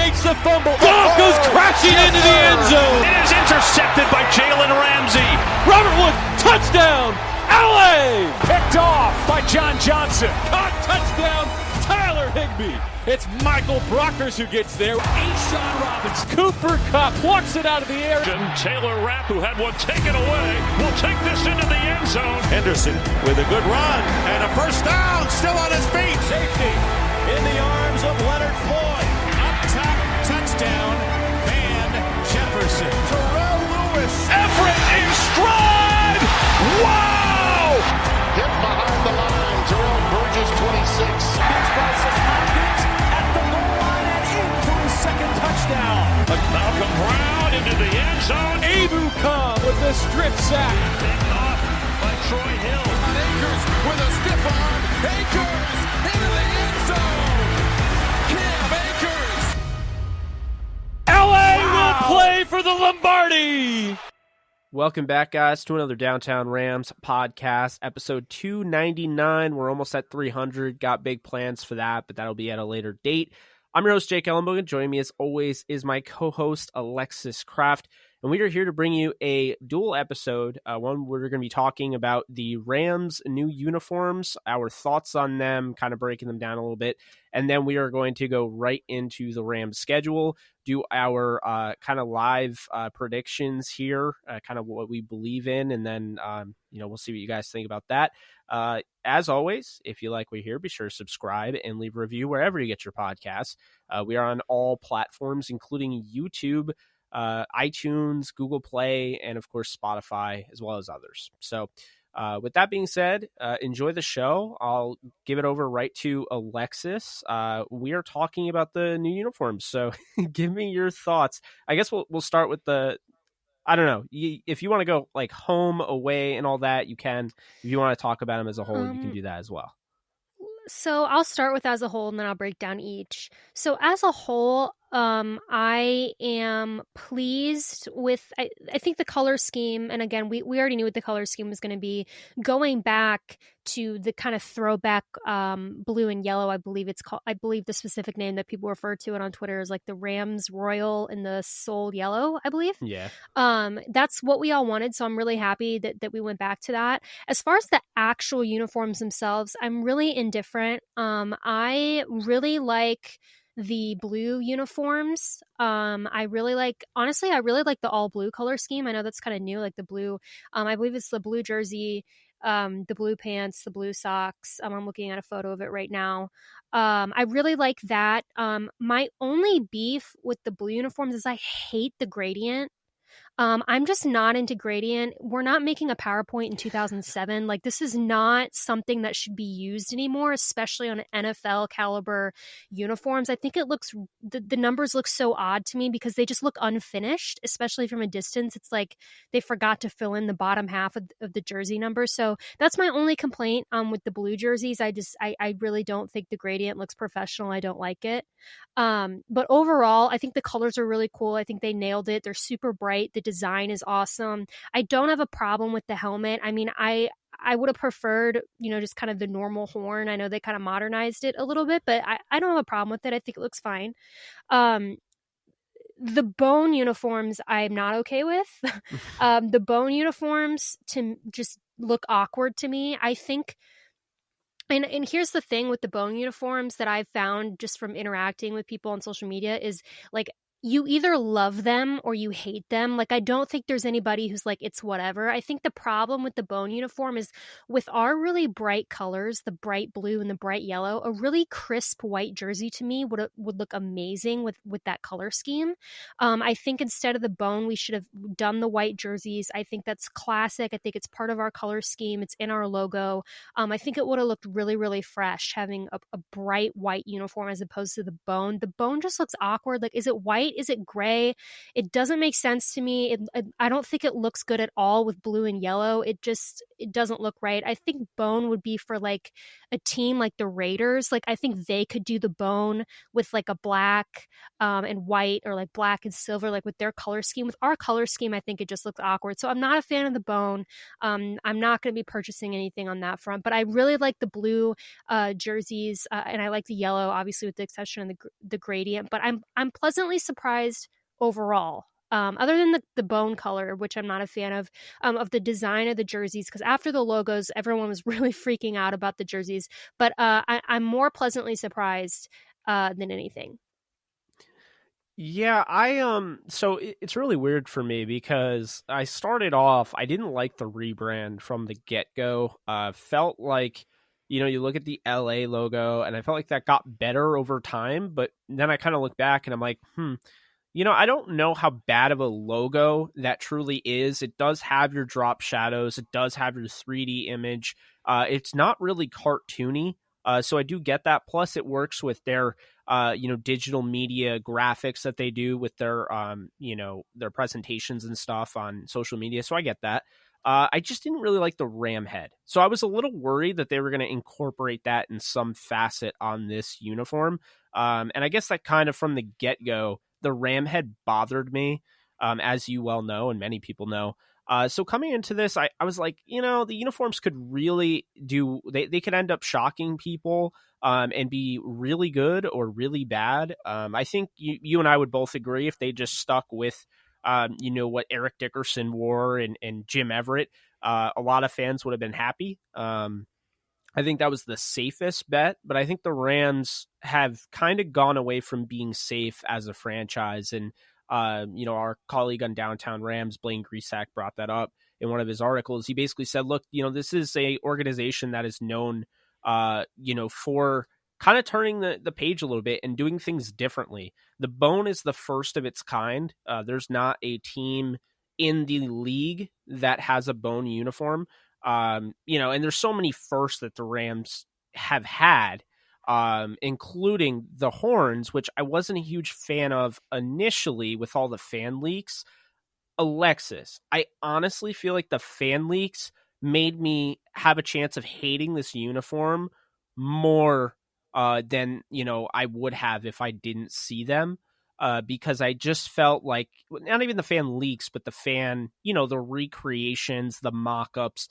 fakes the fumble. Goff goes crashing into the end zone. It is intercepted by Jalen Ramsey. Robert Wood, touchdown, LA! Picked off by John Johnson. Caught, touchdown, Tyler Higbee. It's Michael Brockers who gets there. Shaun Robinson. Cooper Kupp plucks it out of the air. Taylor Rapp, who had one taken away, will take this into the end zone. Henderson with a good run and a first down, still on his feet. Safety in the arms of Leonard Floyd. Up top, touchdown, Van Jefferson. Terrell Lewis. Everett in stride. Wow! Hit behind the line. Terrell Burgess, 26. At the goal line and in for his second touchdown. Malcolm Brown into the end zone. Abu Khan with the strip sack. Picked off by Troy Hill. Akers with a stiff arm. Akers into the end zone. Cam Akers. LA will play for the Lombardi. Welcome back, guys, to another Downtown Rams podcast, episode 299. We're almost at 300. Got big plans for that, but that'll be at a later date. I'm your host, Jake Ellenbogen. Joining me, as always, is my co-host, Alexis Kraft. And we are here to bring you a dual episode. One, we're going to be talking about the Rams' new uniforms, our thoughts on them, kind of breaking them down a little bit. And then we are going to go right into the Rams' schedule, do our kind of live predictions here, kind of what we believe in, and then we'll see what you guys think about that. As always, if you like what you hear, be sure to subscribe and leave a review wherever you get your podcasts. We are on all platforms, including YouTube, iTunes, Google Play, and of course Spotify, as well as others. So with that being said, enjoy the show. I'll give it over right to Alexis. We are talking about the new uniforms, so give me your thoughts. I guess we'll start with I don't know. If you want to go like home, away, and all that, you can. If you want to talk about them as a whole, you can do that as well. So I'll start with as a whole, and then I'll break down each. So as a whole, I am pleased with, I think the color scheme, and again, we already knew what the color scheme was going to be, going back to the kind of throwback blue and yellow, I believe it's called, I believe the specific name that people refer to it on Twitter is like the Rams Royal and the Soul Yellow, I believe. Yeah. That's what we all wanted, so I'm really happy that we went back to that. As far as the actual uniforms themselves, I'm really indifferent. I really like the blue uniforms. I really like the all blue color scheme. I know that's kind of new, like the blue. I believe it's the blue jersey, the blue pants, the blue socks. I'm looking at a photo of it right now. I really like that. My only beef with the blue uniforms is I hate the gradient. I'm just not into gradient. We're not making a PowerPoint in 2007. Like, this is not something that should be used anymore, especially on NFL caliber uniforms. I think it looks, the numbers look so odd to me because they just look unfinished, especially from a distance. It's like they forgot to fill in the bottom half of the jersey number. So that's my only complaint with the blue jerseys. I really don't think the gradient looks professional. I don't like it. But overall, I think the colors are really cool. I think they nailed it. They're super bright. The design is awesome. I don't have a problem with the helmet. I mean, I would have preferred, just kind of the normal horn. I know they kind of modernized it a little bit, but I don't have a problem with it. I think it looks fine. The bone uniforms, I'm not okay with. The bone uniforms to just look awkward to me. I think, and here's the thing with the bone uniforms that I've found just from interacting with people on social media is like, you either love them or you hate them. Like, I don't think there's anybody who's like, it's whatever. I think the problem with the bone uniform is with our really bright colors, the bright blue and the bright yellow, a really crisp white jersey to me would look amazing with that color scheme. I think instead of the bone, we should have done the white jerseys. I think that's classic. I think it's part of our color scheme. It's in our logo. I think it would have looked really, really fresh having a bright white uniform as opposed to the bone. The bone just looks awkward. Like, is it white white? Is it gray? It doesn't make sense to me. I don't think it looks good at all with blue and yellow. It doesn't look right. I think bone would be for like a team like the Raiders. Like I think they could do the bone with like a black and white, or like black and silver, like with their color scheme. With our color scheme, I think it just looks awkward. So I'm not a fan of the bone. I'm not going to be purchasing anything on that front, but I really like the blue jerseys, and I like the yellow, obviously with the exception of the gradient. But I'm pleasantly surprised overall. Other than the bone color, which I'm not a fan of the design of the jerseys, because after the logos, everyone was really freaking out about the jerseys. But I'm more pleasantly surprised than anything. Yeah, so it's really weird for me because I started off, I didn't like the rebrand from the get-go. Felt like, you look at the LA logo and I felt like that got better over time, but then I kind of look back and I'm like, I don't know how bad of a logo that truly is. It does have your drop shadows. It does have your 3D image. It's not really cartoony. So I do get that. Plus it works with their, digital media graphics that they do with their, their presentations and stuff on social media. So I get that. I just didn't really like the ram head. So I was a little worried that they were going to incorporate that in some facet on this uniform. And I guess that kind of from the get-go, the ram head bothered me, as you well know, and many people know. So coming into this, I was like, the uniforms could really they could end up shocking people and be really good or really bad. I think you and I would both agree if they just stuck with, what Eric Dickerson wore and Jim Everett, a lot of fans would have been happy. I think that was the safest bet, but I think the Rams have kind of gone away from being safe as a franchise. And, our colleague on Downtown Rams, Blaine Grisack, brought that up in one of his articles. He basically said, look, this is a organization that is known, for kind of turning the page a little bit and doing things differently. The bone is the first of its kind. There's not a team in the league that has a bone uniform. And there's so many firsts that the Rams have had, including the horns, which I wasn't a huge fan of initially with all the fan leaks. Alexis, I honestly feel like the fan leaks made me have a chance of hating this uniform more than, I would have if I didn't see them. Because I just felt like not even the fan leaks, but the fan, the recreations, the mock-ups,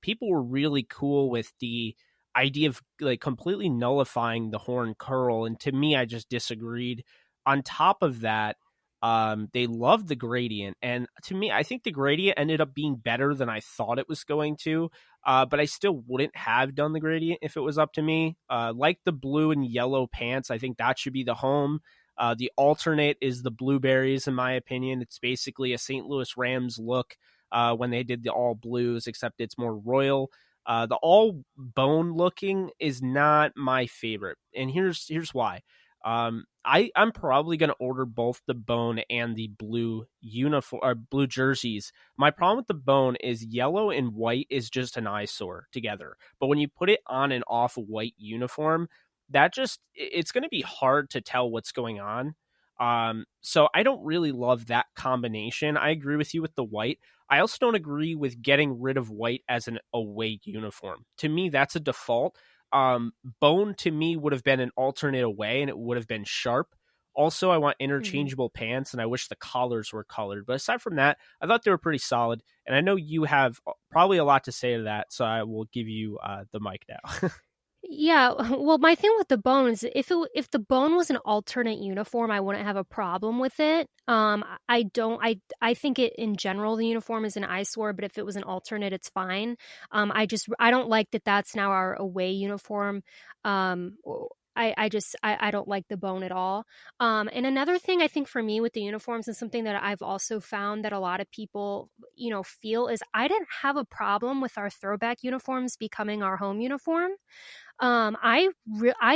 people were really cool with the idea of like completely nullifying the horn curl. And to me, I just disagreed. On top of that, they loved the gradient. And to me, I think the gradient ended up being better than I thought it was going to. But I still wouldn't have done the gradient if it was up to me. Like the blue and yellow pants, I think that should be the home. The alternate is the blueberries, in my opinion. It's basically a St. Louis Rams look when they did the all blues, except it's more royal. The all bone looking is not my favorite. And here's why. I'm probably going to order both the bone and the blue uniform or blue jerseys. My problem with the bone is yellow and white is just an eyesore together. But when you put it on an off-white uniform, it's going to be hard to tell what's going on. So I don't really love that combination. I agree with you with the white. I also don't agree with getting rid of white as an away uniform. To me, that's a default. Bone to me would have been an alternate away and it would have been sharp. Also, I want interchangeable pants and I wish the collars were colored. But aside from that, I thought they were pretty solid. And I know you have probably a lot to say to that. So I will give you the mic now. Yeah, well, my thing with the bone is if the bone was an alternate uniform, I wouldn't have a problem with it. I think it in general the uniform is an eyesore, but if it was an alternate, it's fine. I don't like that that's now our away uniform. I don't like the bone at all. And another thing I think for me with the uniforms and something that I've also found that a lot of people, feel is I didn't have a problem with our throwback uniforms becoming our home uniform. I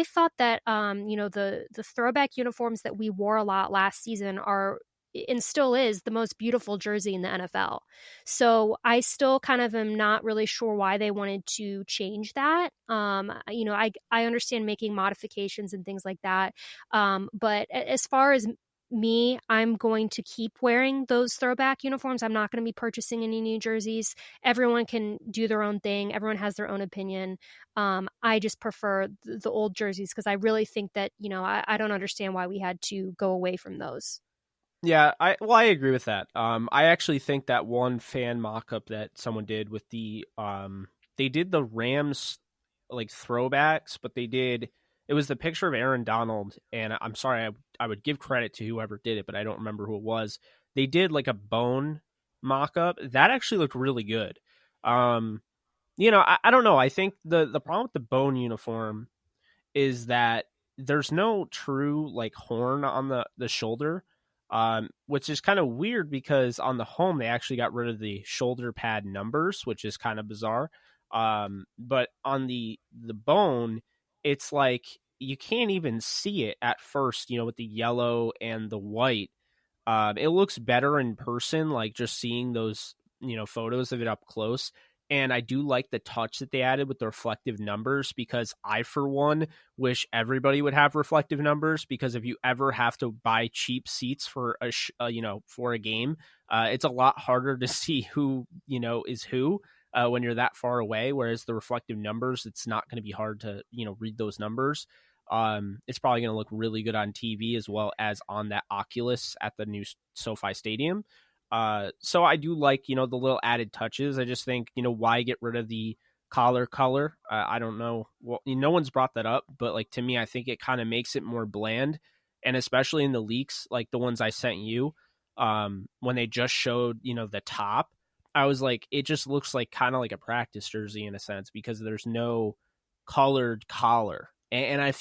thought that the throwback uniforms that we wore a lot last season are and still is the most beautiful jersey in the NFL. So I still kind of am not really sure why they wanted to change that. I understand making modifications and things like that. But as far as I'm going to keep wearing those throwback uniforms. I'm not going to be purchasing any new jerseys. Everyone can do their own thing. Everyone has their own opinion. I just prefer the old jerseys because I really think that, I don't understand why we had to go away from those. Yeah, I agree with that. I actually think that one fan mock-up that someone did with they did the Rams like throwbacks, but it was the picture of Aaron Donald, and I'm sorry, I would give credit to whoever did it, but I don't remember who it was. They did like a bone mock-up. That actually looked really good. I don't know. I think the problem with the bone uniform is that there's no true like horn on the shoulder, which is kind of weird because on the home they actually got rid of the shoulder pad numbers, which is kind of bizarre. But on the bone, it's like you can't even see it at first, with the yellow and the white. It looks better in person, like just seeing those, photos of it up close. And I do like the touch that they added with the reflective numbers because I, for one, wish everybody would have reflective numbers because if you ever have to buy cheap seats for for a game, it's a lot harder to see who, is who when you're that far away. Whereas the reflective numbers, it's not going to be hard to, read those numbers. It's probably going to look really good on TV as well as on that Oculus at the new SoFi Stadium. So I do like, the little added touches. I just think, why get rid of the collar color? I don't know. Well, no one's brought that up, but like to me, I think it kind of makes it more bland. And especially in the leaks, like the ones I sent you, when they just showed, the top, I was like, it just looks like kind of like a practice jersey in a sense because there's no colored collar. And I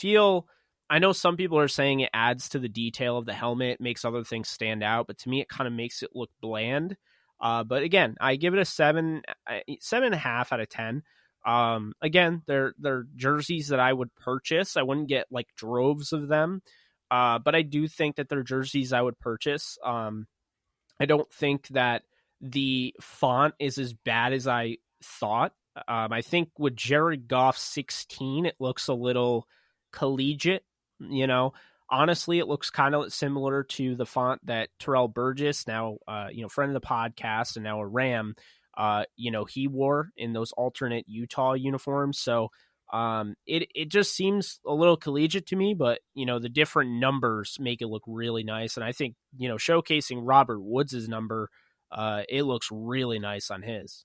know some people are saying it adds to the detail of the helmet, makes other things stand out, but to me, it kind of makes it look bland. But again, I give it a 7.5 out of 10. Again, they're jerseys that I would purchase. I wouldn't get like droves of them, but I do think that they're jerseys I would purchase. I don't think that the font is as bad as I thought. I think with Jared Goff 16, it looks a little collegiate. Honestly, it looks kind of similar to the font that Terrell Burgess, now friend of the podcast and now a Ram, he wore in those alternate Utah uniforms. So it just seems a little collegiate to me, but the different numbers make it look really nice. And I think showcasing Robert Woods' number, it looks really nice on his.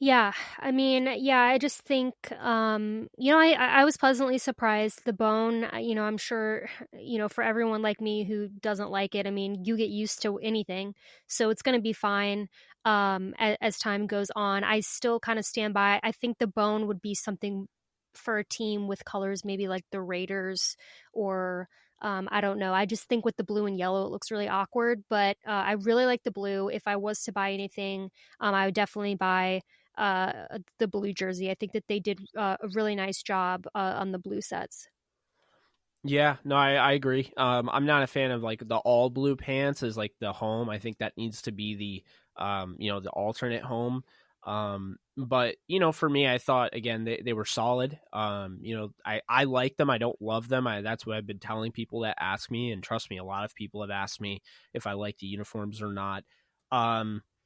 Yeah, I mean, yeah, I just think, I was pleasantly surprised. The bone, I'm sure, for everyone like me who doesn't like it, I mean, you get used to anything, so it's going to be fine as time goes on. I still kind of stand by. I think the bone would be something for a team with colors maybe like the Raiders or I don't know. I just think with the blue and yellow, it looks really awkward, but I really like the blue. If I was to buy anything, I would definitely buy the blue jersey. I think that they did a really nice job on the blue sets. Yeah, no, I agree. I'm not a fan of like the all blue pants as like the home. I think that needs to be the the alternate home. But for me, I thought again they were solid. I like them. I don't love them. That's what I've been telling people that ask me, and trust me, a lot of people have asked me if I like the uniforms or not.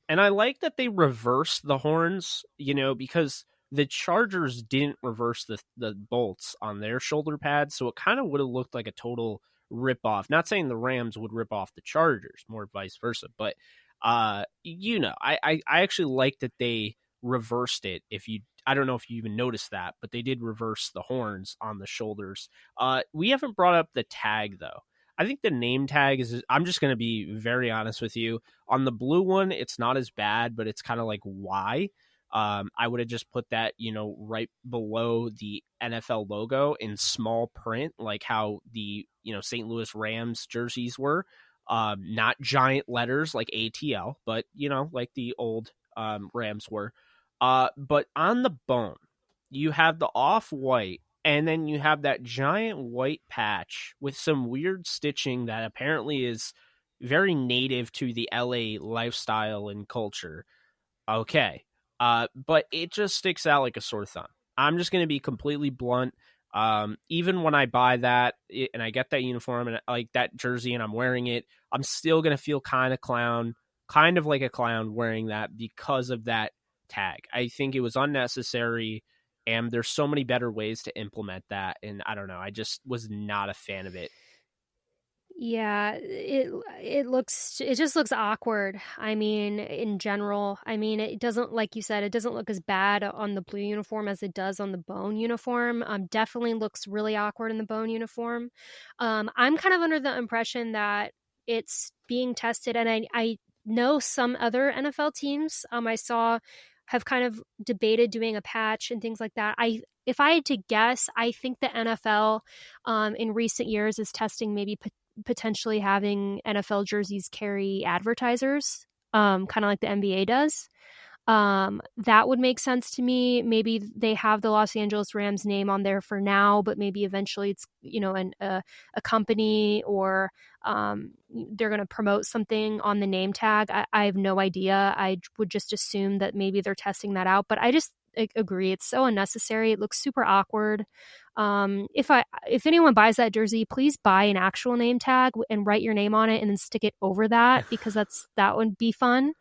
And I like that they reversed the horns, because the Chargers didn't reverse the bolts on their shoulder pads, so it kind of would have looked like a total rip-off. Not saying the Rams would rip off the Chargers, more vice versa, but I actually like that they reversed it. I don't know if you even noticed that, but they did reverse the horns on the shoulders. We haven't brought up the tag, though. I think the name tag I'm just going to be very honest with you. On the blue one, it's not as bad, but it's kind of like why. I would have just put that, right below the NFL logo in small print, like how the, St. Louis Rams jerseys were. Not giant letters like ATL, but, like the old Rams were. But on the bone, you have the off-white, and then you have that giant white patch with some weird stitching that apparently is very native to the LA lifestyle and culture. Okay. But it just sticks out like a sore thumb. I'm just going to be completely blunt. Even when I buy that and I get that uniform and like that jersey and I'm wearing it, I'm still going to feel kind of like a clown wearing that because of that tag. I think it was unnecessary, and there's so many better ways to implement that. And I don't know, I just was not a fan of it. Yeah, it just looks awkward. I mean, in general, I mean, it doesn't, like you said, it doesn't look as bad on the blue uniform as it does on the bone uniform. Definitely looks really awkward in the bone uniform. I'm kind of under the impression that it's being tested, and I know some other NFL teams I saw have kind of debated doing a patch and things like that. If I had to guess, I think the NFL in recent years is testing maybe potentially having NFL jerseys carry advertisers, kind of like the NBA does. That would make sense to me. Maybe they have the Los Angeles Rams name on there for now, but maybe eventually it's, a company, or they're going to promote something on the name tag. I have no idea. I would just assume that maybe they're testing that out, but I just agree. It's so unnecessary. It looks super awkward. If anyone buys that jersey, please buy an actual name tag and write your name on it and then stick it over that, because that would be fun.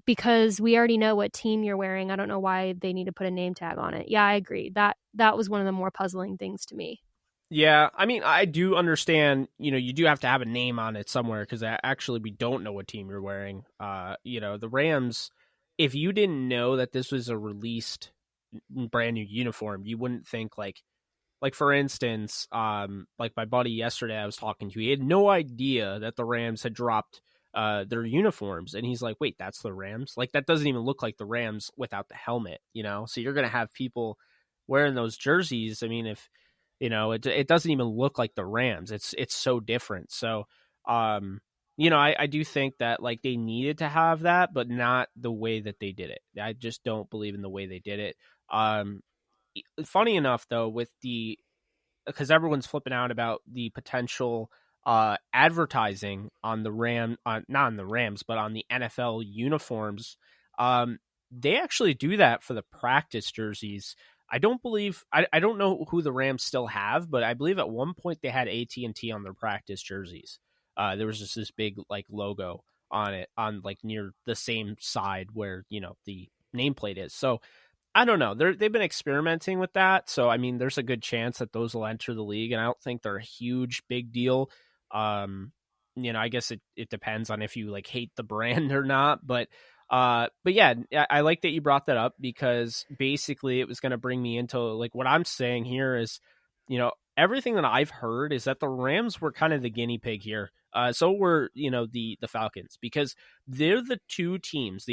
Because we already know what team you're wearing. I don't know why they need to put a name tag on it. Yeah, I agree. That was one of the more puzzling things to me. Yeah, I mean, I do understand, you do have to have a name on it somewhere, because actually we don't know what team you're wearing. The Rams, if you didn't know that this was a released brand new uniform, you wouldn't think like for instance, like my buddy yesterday I was talking to, he had no idea that the Rams had dropped their uniforms, and he's like, wait, that's the Rams? Like, that doesn't even look like the Rams without the helmet, so you're gonna have people wearing those jerseys. I mean, if it doesn't even look like the Rams, it's so different. So I do think that like they needed to have that, but not the way that they did it. I just don't believe in the way they did it. Funny enough, though, because everyone's flipping out about the potential advertising on not on the Rams, but on the NFL uniforms. They actually do that for the practice jerseys. I don't know who the Rams still have, but I believe at one point they had AT&T on their practice jerseys. There was just this big like logo on it, on like near the same side where the nameplate is. So I don't know. They've been experimenting with that. So, I mean, there's a good chance that those will enter the league, and I don't think they're a huge, big deal. I guess it depends on if you like hate the brand or not. But yeah, I like that you brought that up, because basically it was going to bring me into like what I'm saying here is, everything that I've heard is that the Rams were kind of the guinea pig here. So were, the Falcons, because they're the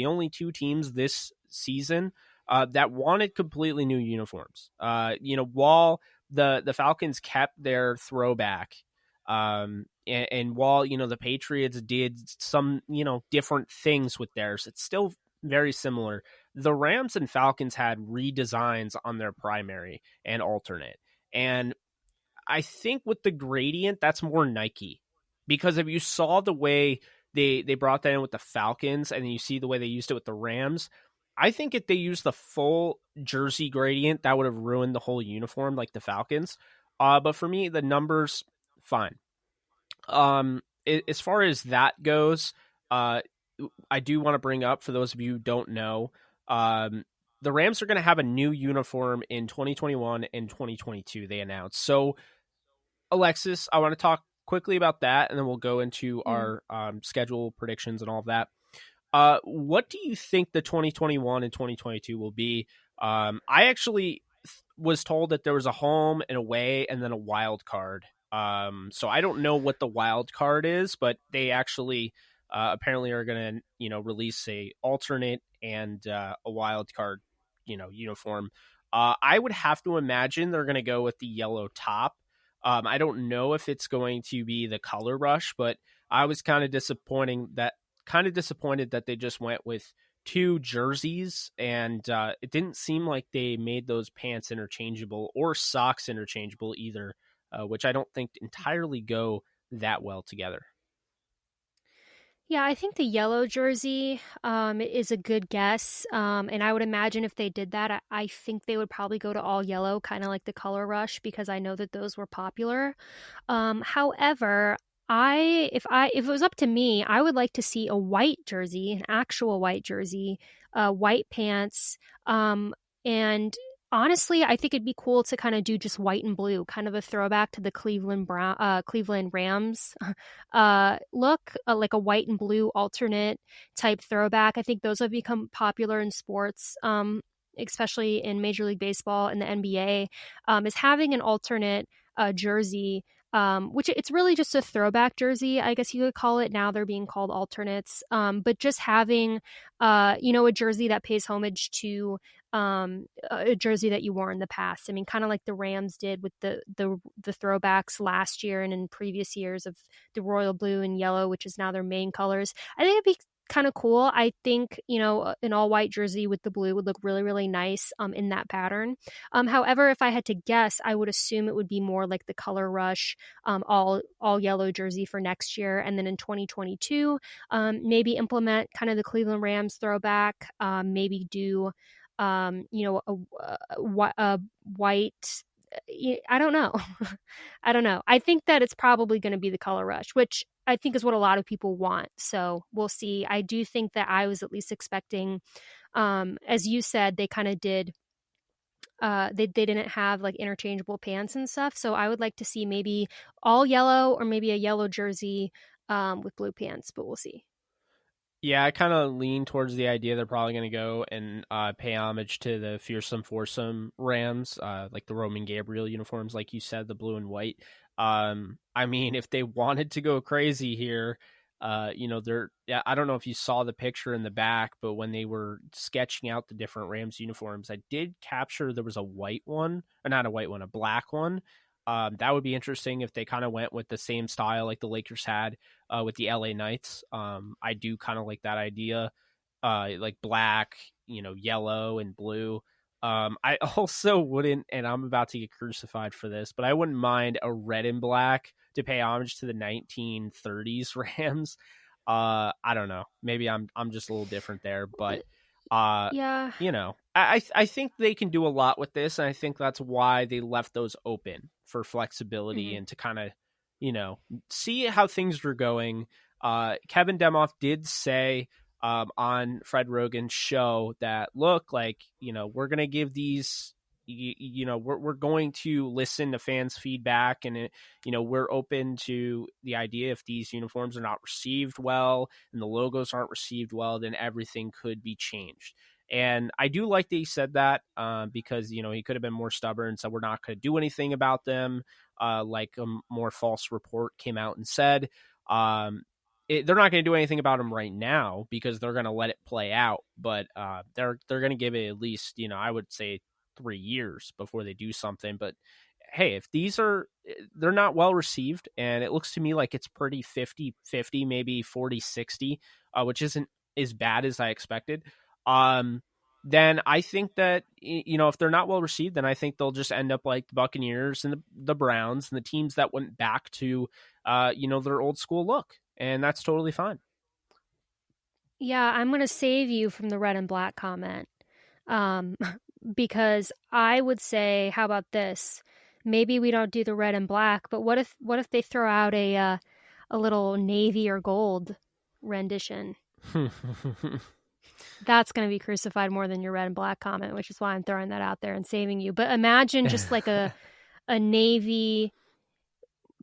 only two teams this season that wanted completely new uniforms. While the Falcons kept their throwback, and while the Patriots did some different things with theirs, it's still very similar. The Rams and Falcons had redesigns on their primary and alternate, and I think with the gradient, that's more Nike, because if you saw the way they brought that in with the Falcons, and then you see the way they used it with the Rams, I think if they used the full jersey gradient, that would have ruined the whole uniform like the Falcons. But for me, the numbers, fine. As far as that goes, I do want to bring up, for those of you who don't know, the Rams are going to have a new uniform in 2021 and 2022, they announced. So, Alexis, I want to talk quickly about that, and then we'll go into our schedule predictions and all of that. What do you think the 2021 and 2022 will be? I actually was told that there was a home and away and then a wild card. So I don't know what the wild card is, but they actually apparently are going to, release a alternate and a wild card, uniform. I would have to imagine they're going to go with the yellow top. I don't know if it's going to be the color rush, but I was kind of disappointed that they just went with two jerseys, and it didn't seem like they made those pants interchangeable or socks interchangeable either, which I don't think entirely go that well together. Yeah, I think the yellow jersey is a good guess. And I would imagine if they did that, I think they would probably go to all yellow, kind of like the color rush, because I know that those were popular. However, if it was up to me, I would like to see a white jersey, an actual white jersey, white pants, and honestly, I think it'd be cool to kind of do just white and blue, kind of a throwback to the Cleveland Rams look, like a white and blue alternate type throwback. I think those have become popular in sports. Especially in Major League Baseball and the NBA, is having an alternate jersey, which it's really just a throwback jersey, I guess you could call it. Now they're being called alternates, but just having, a jersey that pays homage to a jersey that you wore in the past. I mean, kind of like the Rams did with the throwbacks last year and in previous years of the royal blue and yellow, which is now their main colors. I think it'd be kind of cool. I think, an all white jersey with the blue would look really, really nice in that pattern. However, if I had to guess, I would assume it would be more like the color rush, all yellow jersey for next year. And then in 2022, maybe implement kind of the Cleveland Rams throwback, maybe do, a white, I don't know. I don't know. I think that it's probably going to be the color rush, which I think is what a lot of people want. So we'll see. I do think that I was at least expecting, as you said, they kind of did. They didn't have like interchangeable pants and stuff. So I would like to see maybe all yellow or maybe a yellow jersey with blue pants, but we'll see. Yeah, I kind of lean towards the idea they're probably going to go and pay homage to the Fearsome Foursome Rams, like the Roman Gabriel uniforms, like you said, the blue and white. I mean, if they wanted to go crazy here, yeah, I don't know if you saw the picture in the back, but when they were sketching out the different Rams uniforms, I did capture there was a white one, or not a white one, a black one. That would be interesting if they kind of went with the same style like the Lakers had with the LA Knights. I do kind of like that idea, like black, yellow and blue. I also wouldn't, and I'm about to get crucified for this, but I wouldn't mind a red and black to pay homage to the 1930s Rams. I don't know. Maybe I'm just a little different there, but Yeah. I think they can do a lot with this, and I think that's why they left those open for flexibility Mm-hmm. and to kind of, see how things were going. Kevin Demoff did say on Fred Rogan's show that, look, like, we're going to give these, we're going to listen to fans' feedback, and we're open to the idea if these uniforms are not received well and the logos aren't received well, then everything could be changed. And I do like that he said that because, he could have been more stubborn. So we're not going to do anything about them. Like a more false report came out and said, they're not going to do anything about them right now because they're going to let it play out. But they're going to give it at least, I would say 3 years before they do something. But hey, if they're not well received, and it looks to me like it's pretty 50-50, maybe 40-60, which isn't as bad as I expected. Then I think that, if they're not well received, then I think they'll just end up like the Buccaneers and the Browns and the teams that went back to, their old school look. And that's totally fine. Yeah, I'm going to save you from the red and black comment. Um, because I would say, how about this? Maybe we don't do the red and black, but what if they throw out a little navy or gold rendition? That's going to be crucified more than your red and black comment, which is why I'm throwing that out there and saving you. But imagine just like a navy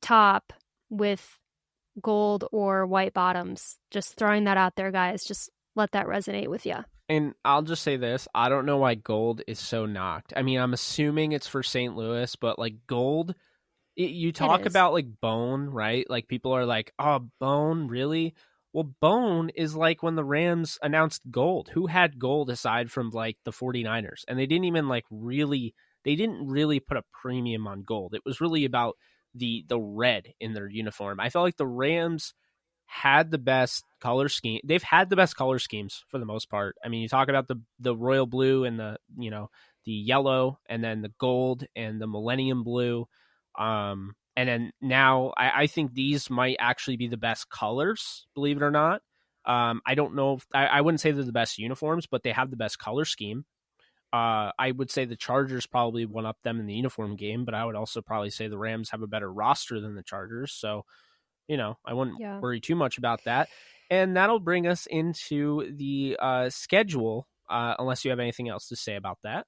top with gold or white bottoms. Just throwing that out there, guys. Just let that resonate with you. And I'll just say this. I don't know why gold is so knocked. I mean, I'm assuming it's for St. Louis, but like gold, you talk about like bone, right? Like people are like, oh, bone, really? Well, bone is like when the Rams announced gold. Who had gold aside from like the 49ers? And they didn't even they didn't really put a premium on gold. It was really about the red in their uniform. I felt like the Rams had the best color scheme. They've had the best color schemes for the most part. I mean, you talk about the royal blue and the yellow, and then the gold and the millennium blue. And then now I think these might actually be the best colors, believe it or not. I don't know if I wouldn't say they're the best uniforms, but they have the best color scheme. I would say the Chargers probably one up them in the uniform game, but I would also probably say the Rams have a better roster than the Chargers. So, I wouldn't worry too much about that. And that'll bring us into the schedule, unless you have anything else to say about that.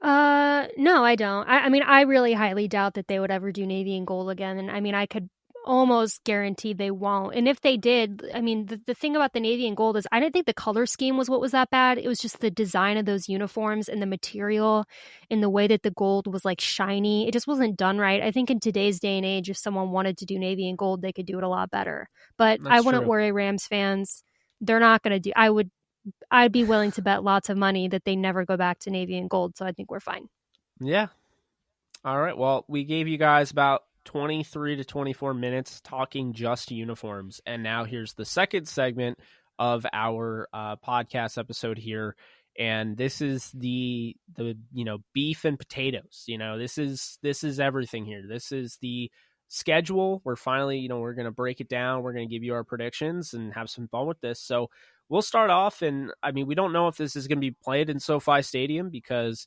No, I don't. I mean, I really highly doubt that they would ever do navy and gold again. And I mean, I could almost guarantee they won't. And if they did, I mean, the thing about the navy and gold is I didn't think the color scheme was what was that bad. It was just the design of those uniforms and the material and the way that the gold was like shiny. It just wasn't done right. I think in today's day and age, if someone wanted to do navy and gold, they could do it a lot better. But I wouldn't worry, Rams fans. They're not going to do. I'd be willing to bet lots of money that they never go back to navy and gold. So I think we're fine. Yeah. All right. Well, we gave you guys about 23 to 24 minutes talking just uniforms. And now here's the second segment of our podcast episode here. And this is the beef and potatoes. This is everything here. This is the schedule. We're finally, we're going to break it down. We're going to give you our predictions and have some fun with this. So we'll start off. And I mean, we don't know if this is going to be played in SoFi Stadium because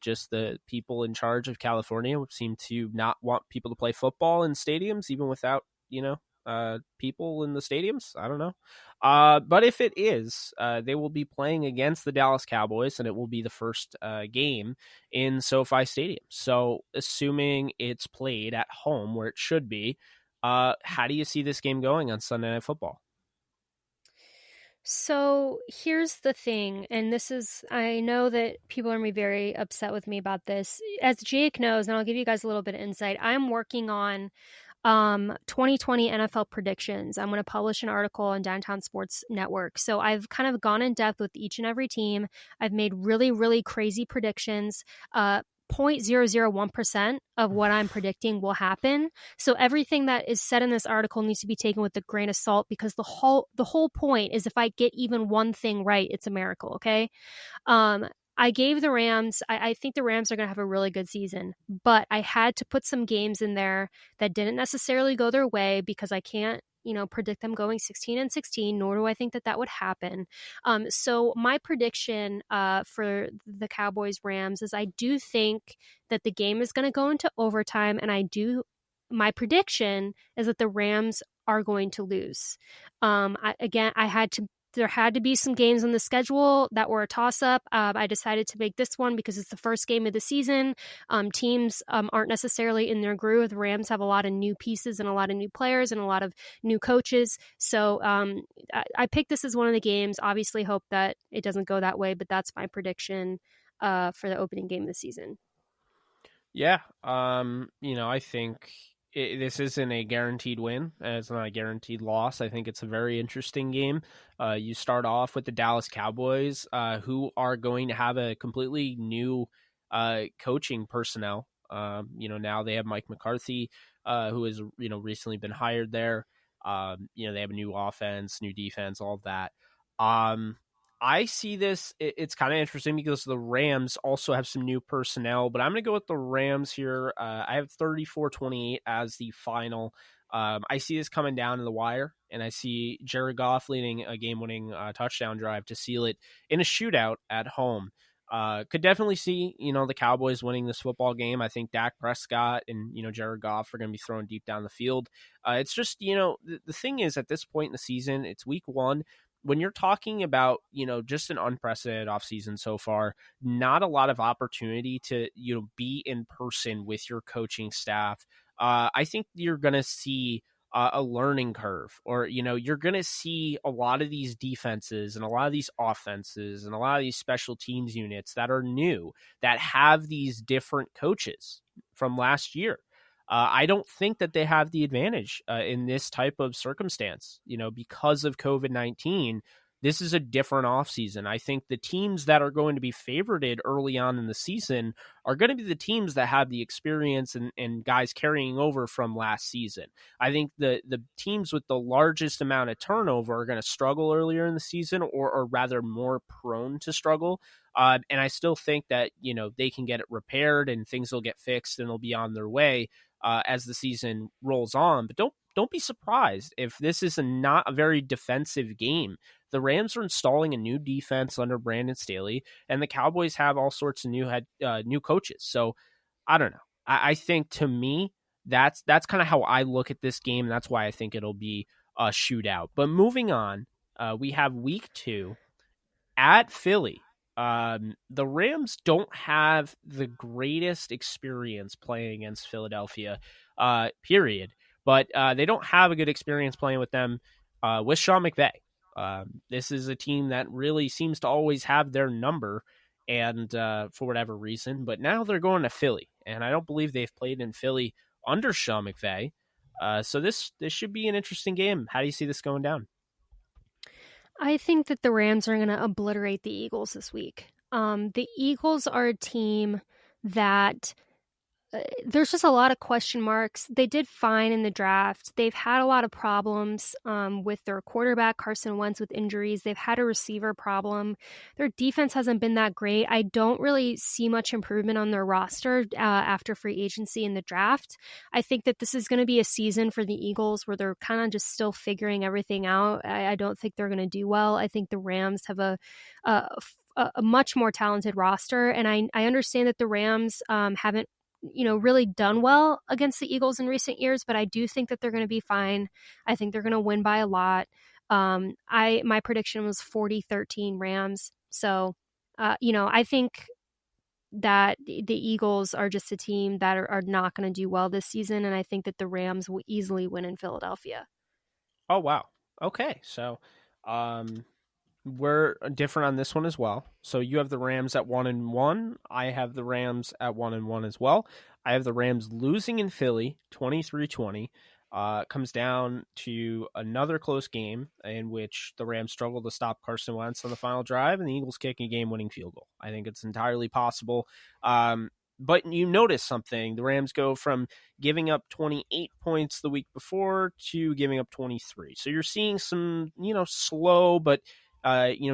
just the people in charge of California seem to not want people to play football in stadiums, even without, people in the stadiums. I don't know. But if it is, they will be playing against the Dallas Cowboys, and it will be the first game in SoFi Stadium. So assuming it's played at home where it should be, how do you see this game going on Sunday Night Football? So here's the thing, and I know that people are going to be very upset with me about this. As Jake knows, and I'll give you guys a little bit of insight, I'm working on 2020 NFL predictions. I'm going to publish an article on Downtown Sports Network. So I've kind of gone in depth with each and every team. I've made really, really crazy predictions. 0.001% of what I'm predicting will happen. So everything that is said in this article needs to be taken with a grain of salt because the whole point is if I get even one thing right, it's a miracle, okay? I gave the Rams, I think the Rams are going to have a really good season, but I had to put some games in there that didn't necessarily go their way because I can't, predict them going 16-16, nor do I think that would happen. So my prediction for the Cowboys Rams is I do think that the game is going to go into overtime, and my prediction is that the Rams are going to lose. There had to be some games on the schedule that were a toss-up. I decided to make this one because it's the first game of the season. Teams aren't necessarily in their groove. The Rams have a lot of new pieces and a lot of new players and a lot of new coaches. So I picked this as one of the games. Obviously hope that it doesn't go that way, but that's my prediction for the opening game of the season. Yeah. I think this isn't a guaranteed win. It's not a guaranteed loss. I think it's a very interesting game. You start off with the Dallas Cowboys, who are going to have a completely new coaching personnel. Now they have Mike McCarthy, who has recently been hired there. They have a new offense, new defense, all of that. I see this. It's kind of interesting because the Rams also have some new personnel, but I'm going to go with the Rams here. I have 34-28 as the final. I see this coming down to the wire, and I see Jared Goff leading a game-winning touchdown drive to seal it in a shootout at home. Could definitely see, the Cowboys winning this football game. I think Dak Prescott and, Jared Goff are going to be throwing deep down the field. It's just, the thing is at this point in the season, it's week 1. When you're talking about, just an unprecedented offseason so far, not a lot of opportunity to, be in person with your coaching staff. I think you're going to see a learning curve, or, you're going to see a lot of these defenses and a lot of these offenses and a lot of these special teams units that are new, that have these different coaches from last year. I don't think that they have the advantage in this type of circumstance, because of COVID-19. This is a different offseason. I think the teams that are going to be favorited early on in the season are going to be the teams that have the experience and guys carrying over from last season. I think the teams with the largest amount of turnover are going to struggle earlier in the season, or rather more prone to struggle. And I still think that, they can get it repaired and things will get fixed and they'll be on their way as the season rolls on. But don't don't be surprised if this is not a very defensive game. The Rams are installing a new defense under Brandon Staley, and the Cowboys have all sorts of new coaches. So I don't know. I think, to me, that's kind of how I look at this game. That's why I think it'll be a shootout. But moving on, we have week 2 at Philly. The Rams don't have the greatest experience playing against Philadelphia, period. But they don't have a good experience playing with them with Sean McVeigh. This is a team that really seems to always have their number, and for whatever reason. But now they're going to Philly, and I don't believe they've played in Philly under Sean McVeigh. So this should be an interesting game. How do you see this going down? I think that the Rams are going to obliterate the Eagles this week. The Eagles are a team that there's just a lot of question marks. They did fine in the draft. They've had a lot of problems with their quarterback, Carson Wentz, with injuries. They've had a receiver problem. Their defense hasn't been that great. I don't really see much improvement on their roster after free agency in the draft. I think that this is going to be a season for the Eagles where they're kind of just still figuring everything out. I don't think they're going to do well. I think the Rams have a much more talented roster, and I understand that the Rams haven't really done well against the Eagles in recent years, but I do think that they're going to be fine. I think they're going to win by a lot. My prediction was 40-13 Rams. So, I think that the Eagles are just a team that are not going to do well this season, and I think that the Rams will easily win in Philadelphia. Oh, wow. Okay. So, we're different on this one as well. So you have the Rams at 1-1. I have the Rams at 1-1 as well. I have the Rams losing in Philly, 23-20. Comes down to another close game in which the Rams struggle to stop Carson Wentz on the final drive, and the Eagles kick a game-winning field goal. I think it's entirely possible. But you notice something. The Rams go from giving up 28 points the week before to giving up 23. So you're seeing some, slow but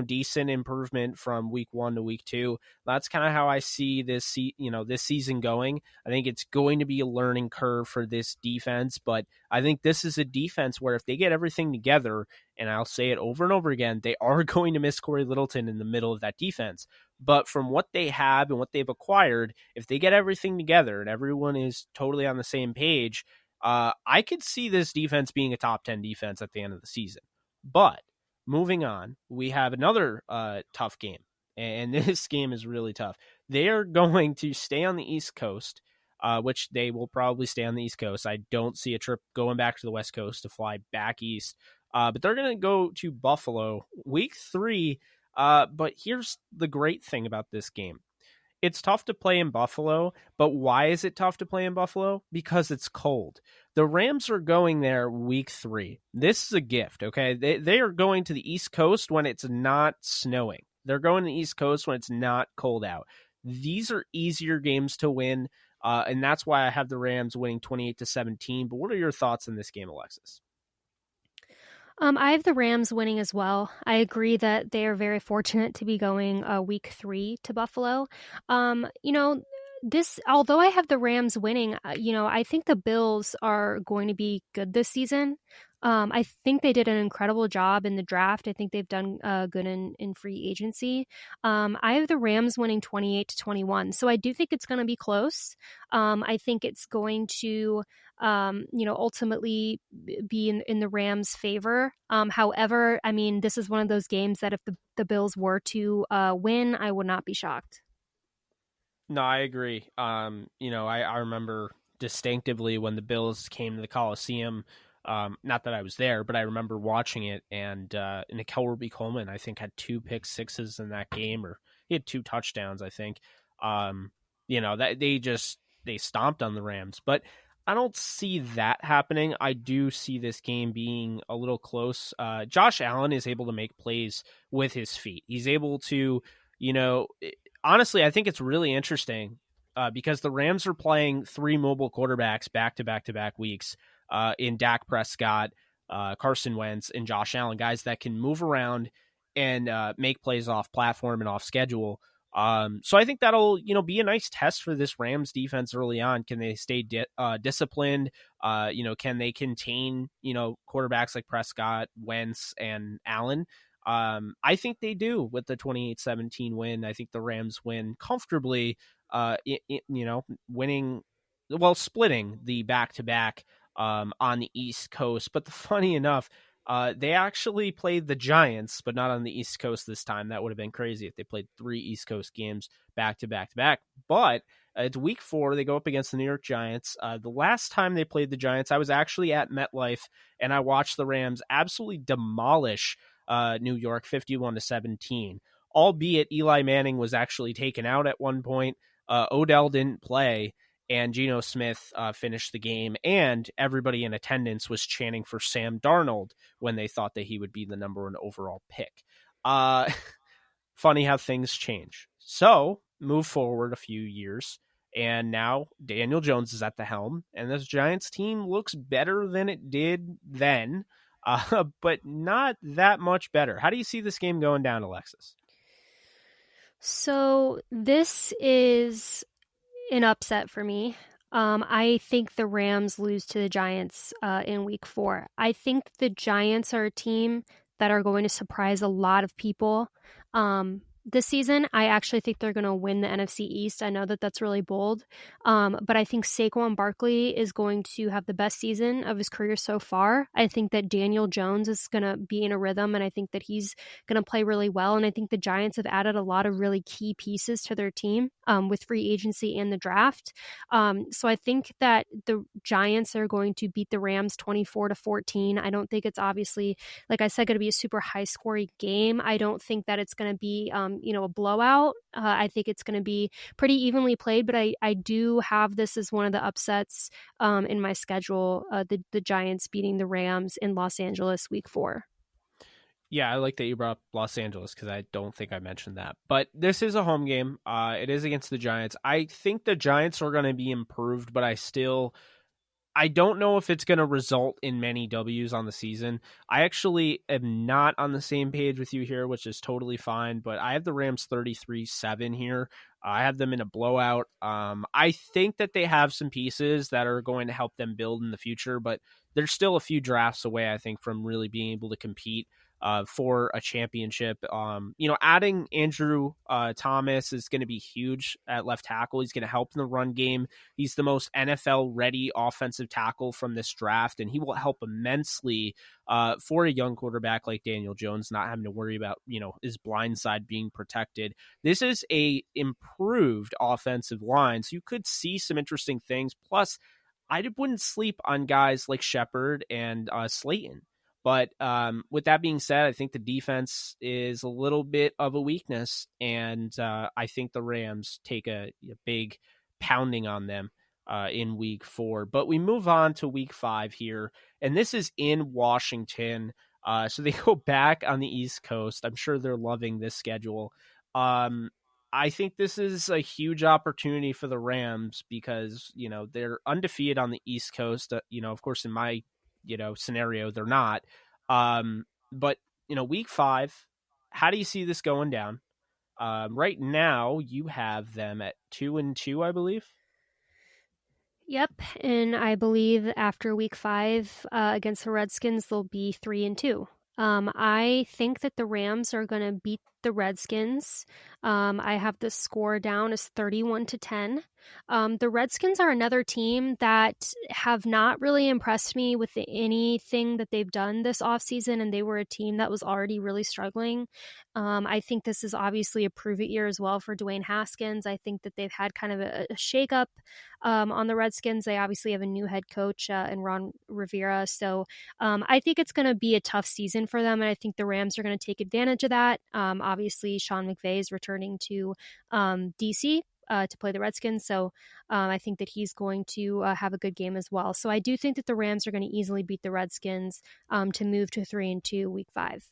decent improvement from week 1 to week 2. That's kind of how I see this season going. I think it's going to be a learning curve for this defense, but I think this is a defense where if they get everything together, and I'll say it over and over again, they are going to miss Corey Littleton in the middle of that defense. But from what they have and what they've acquired, if they get everything together and everyone is totally on the same page, I could see this defense being a top 10 defense at the end of the season. But moving on, we have another tough game, and this game is really tough. They are going to stay on the East Coast, which they will probably stay on the East Coast. I don't see a trip going back to the West Coast to fly back east, but they're going to go to Buffalo week 3. But here's the great thing about this game. It's tough to play in Buffalo, but why is it tough to play in Buffalo? Because it's cold. The Rams are going there week 3. This is a gift, okay? They are going to the East Coast when it's not snowing. They're going to the East Coast when it's not cold out. These are easier games to win, and that's why I have the Rams winning 28-17. But what are your thoughts on this game, Alexis? I have the Rams winning as well. I agree that they are very fortunate to be going week 3 to Buffalo. Although I have the Rams winning, I think the Bills are going to be good this season. I think they did an incredible job in the draft. I think they've done good in free agency. I have the Rams winning 28-21. So I do think it's going to be close. I think it's going to, ultimately be in the Rams' favor. However, I mean, this is one of those games that if the Bills were to win, I would not be shocked. No, I agree. I remember distinctively when the Bills came to the Coliseum. Not that I was there, but I remember watching it, and Nickel Roby-Coleman, I think, had 2 pick sixes in that game, or he had 2 touchdowns, I think. That they stomped on the Rams, but I don't see that happening. I do see this game being a little close. Josh Allen is able to make plays with his feet. He's able to, honestly, I think it's really interesting because the Rams are playing 3 mobile quarterbacks back-to-back weeks. In Dak Prescott, Carson Wentz, and Josh Allen, guys that can move around and make plays off platform and off schedule. So I think that'll, be a nice test for this Rams defense early on. Can they stay disciplined? Can they contain, quarterbacks like Prescott, Wentz, and Allen? I think they do with the 28-17 win. I think the Rams win comfortably, winning, splitting the back-to-back on the East Coast. But funny enough, they actually played the Giants, but not on the East Coast this time. That would have been crazy if they played 3 East Coast games back to back to back. But it's week 4. They go up against the New York Giants. The last time they played the Giants, I was actually at MetLife, and I watched the Rams absolutely demolish New York 51-17. Albeit Eli Manning was actually taken out at one point. Odell didn't play, and Geno Smith finished the game, and everybody in attendance was chanting for Sam Darnold when they thought that he would be the number 1 overall pick. Funny how things change. So, move forward a few years, and now Daniel Jones is at the helm, and this Giants team looks better than it did then, but not that much better. How do you see this game going down, Alexis? So, this is an upset for me. I think the Rams lose to the Giants in week 4. I think the Giants are a team that are going to surprise a lot of people this season. I actually think they're going to win the NFC East. I know that that's really bold, but I think Saquon Barkley is going to have the best season of his career so far. I think that Daniel Jones is going to be in a rhythm, and I think that he's going to play really well. And I think the Giants have added a lot of really key pieces to their team with free agency and the draft. So I think that the Giants are going to beat the Rams 24-14. I don't think it's obviously, like I said, going to be a super high scoring game. I don't think that it's going to be a blowout. I think it's going to be pretty evenly played, but I do have this as one of the upsets in my schedule, the Giants beating the Rams in Los Angeles week 4. Yeah, I like that you brought up Los Angeles because I don't think I mentioned that. But this is a home game. It is against the Giants. I think the Giants are going to be improved, but I don't know if it's going to result in many W's on the season. I actually am not on the same page with you here, which is totally fine, but I have the Rams 33-7 here. I have them in a blowout. I think that they have some pieces that are going to help them build in the future, but there's still a few drafts away, I think, from really being able to compete for a championship. Adding Andrew Thomas is going to be huge at left tackle. He's going to help in the run game. He's the most NFL-ready offensive tackle from this draft, and he will help immensely for a young quarterback like Daniel Jones, not having to worry about, his blind side being protected. This is a improved offensive line, so you could see some interesting things. Plus, I wouldn't sleep on guys like Shepard and Slayton. But with that being said, I think the defense is a little bit of a weakness, and I think the Rams take a big pounding on them in week 4. But we move on to week 5 here, and this is in Washington. So they go back on the East Coast. I'm sure they're loving this schedule. I think this is a huge opportunity for the Rams because, they're undefeated on the East Coast. Of course, in my scenario, they're not. But week 5, how do you see this going down? Right now you have them at 2-2, I believe. Yep, and I believe after week 5 against the Redskins, they'll be 3-2. I think that the Rams are going to beat the Redskins. I have the score down as 31-10. The Redskins are another team that have not really impressed me with anything that they've done this offseason, and they were a team that was already really struggling. I think this is obviously a prove-it year as well for Dwayne Haskins. I think that they've had kind of a shakeup on the Redskins. They obviously have a new head coach in Ron Rivera, so I think it's going to be a tough season for them, and I think the Rams are going to take advantage of that. Obviously, Sean McVeigh is returning to DC to play the Redskins, so I think that he's going to have a good game as well. So I do think that the Rams are going to easily beat the Redskins to move to 3-2 week 5.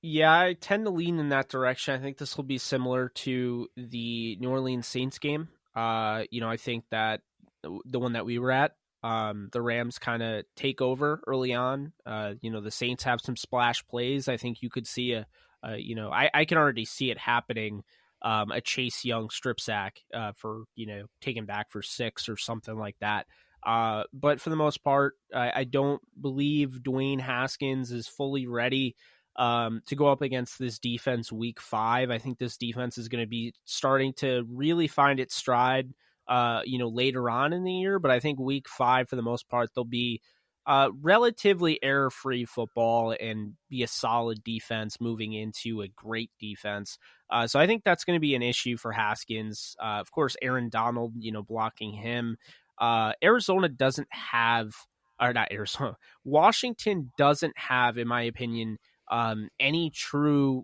Yeah, I tend to lean in that direction. I think this will be similar to the New Orleans Saints game. I think that the one that we were at, the Rams kind of take over early on. The Saints have some splash plays. I think you could see I can already see it happening a Chase Young strip sack for, taking back for 6 or something like that. But for the most part, I don't believe Dwayne Haskins is fully ready to go up against this defense week 5. I think this defense is going to be starting to really find its stride, later on in the year. But I think week 5, for the most part, they'll be relatively error-free football and be a solid defense moving into a great defense. So I think that's going to be an issue for Haskins. Of course, Aaron Donald, blocking him. Arizona doesn't have, or not Arizona, Washington doesn't have, in my opinion, any true,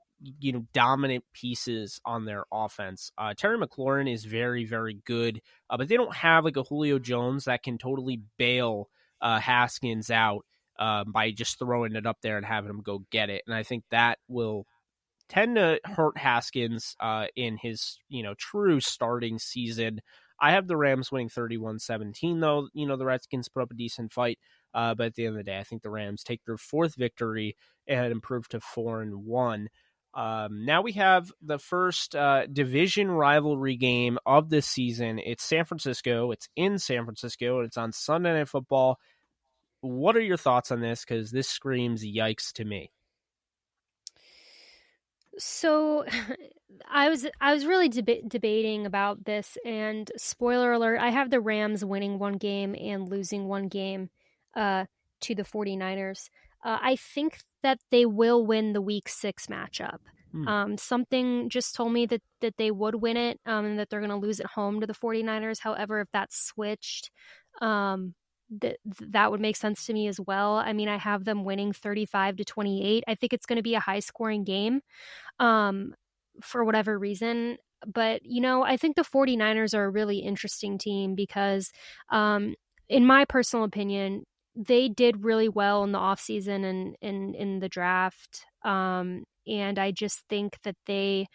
dominant pieces on their offense. Terry McLaurin is very, very good, but they don't have like a Julio Jones that can totally bail Haskins out by just throwing it up there and having him go get it. And I think that will tend to hurt Haskins in his, true starting season. I have the Rams winning 31-17, though. The Redskins put up a decent fight. But at the end of the day, I think the Rams take their 4th victory and improve to 4-1. Now we have the first division rivalry game of this season. It's San Francisco. It's in San Francisco, and it's on Sunday Night Football. What are your thoughts on this? Because this screams yikes to me. So I was really debating about this, and spoiler alert, I have the Rams winning one game and losing one game to the 49ers. I think that they will win the week 6 matchup. Something just told me that they would win it, and that they're going to lose at home to the 49ers. However, if that's switched, that would make sense to me as well. I mean, I have them winning 35-28. I think it's going to be a high scoring game for whatever reason. But, I think the 49ers are a really interesting team because, in my personal opinion, they did really well in the offseason and in the draft. And I just think that they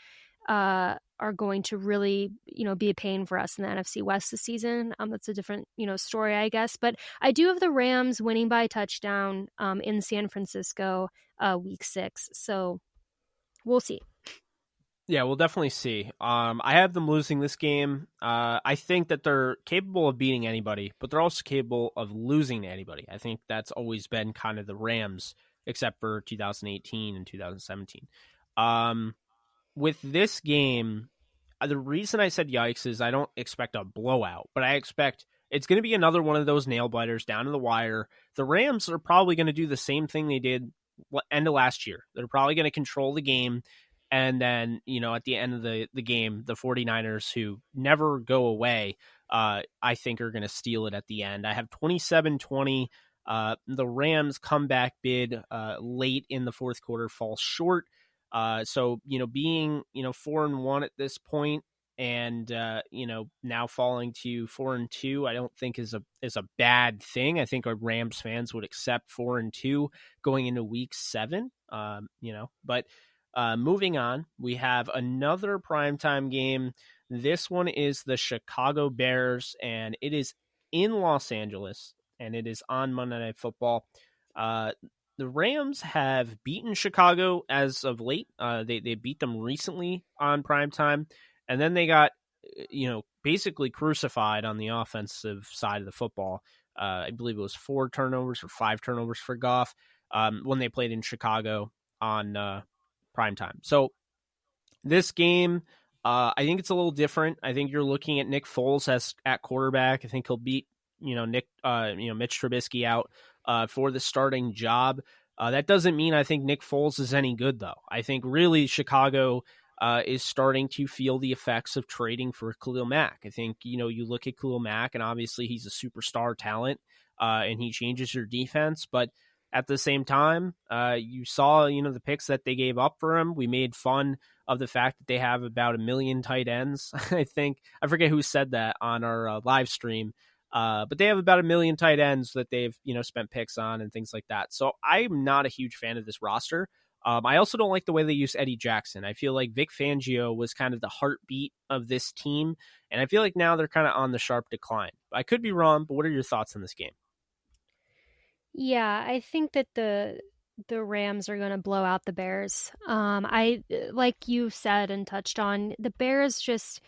are going to really, be a pain for us in the NFC West this season. That's a different, story, I guess. But I do have the Rams winning by a touchdown in San Francisco week 6. So we'll see. Yeah, we'll definitely see. I have them losing this game. I think that they're capable of beating anybody, but they're also capable of losing to anybody. I think that's always been kind of the Rams, except for 2018 and 2017. With this game, the reason I said yikes is I don't expect a blowout, but I expect it's going to be another one of those nail biters down to the wire. The Rams are probably going to do the same thing they did end of last year. They're probably going to control the game. And then, at the end of the game, the 49ers, who never go away, I think are going to steal it at the end. I have 27-20. The Rams comeback bid late in the fourth quarter falls short. So, being, 4-1 at this point and, now falling to 4-2, I don't think is a bad thing. I think our Rams fans would accept 4-2 going into week 7, but moving on, we have another primetime game. This one is the Chicago Bears, and it is in Los Angeles, and it is on Monday Night Football. The Rams have beaten Chicago as of late. They beat them recently on primetime, and then they got, basically crucified on the offensive side of the football. I believe it was 4 turnovers or 5 turnovers for Goff when they played in Chicago on primetime. So this game, I think it's a little different. I think you're looking at Nick Foles as at quarterback. I think he'll beat, Mitch Trubisky out for the starting job. That doesn't mean I think Nick Foles is any good, though. I think really Chicago is starting to feel the effects of trading for Khalil Mack. I think, you look at Khalil Mack, and obviously he's a superstar talent, and he changes your defense, but at the same time, you saw, the picks that they gave up for him. We made fun of the fact that they have about 1 million tight ends. I forget who said that on our live stream, but they have about 1 million tight ends that they've, spent picks on and things like that. So I'm not a huge fan of this roster. I also don't like the way they use Eddie Jackson. I feel like Vic Fangio was kind of the heartbeat of this team, and I feel like now they're kind of on the sharp decline. I could be wrong, but what are your thoughts on this game? Yeah, I think that the the Rams are going to blow out the Bears. I like you said and touched on, the Bears just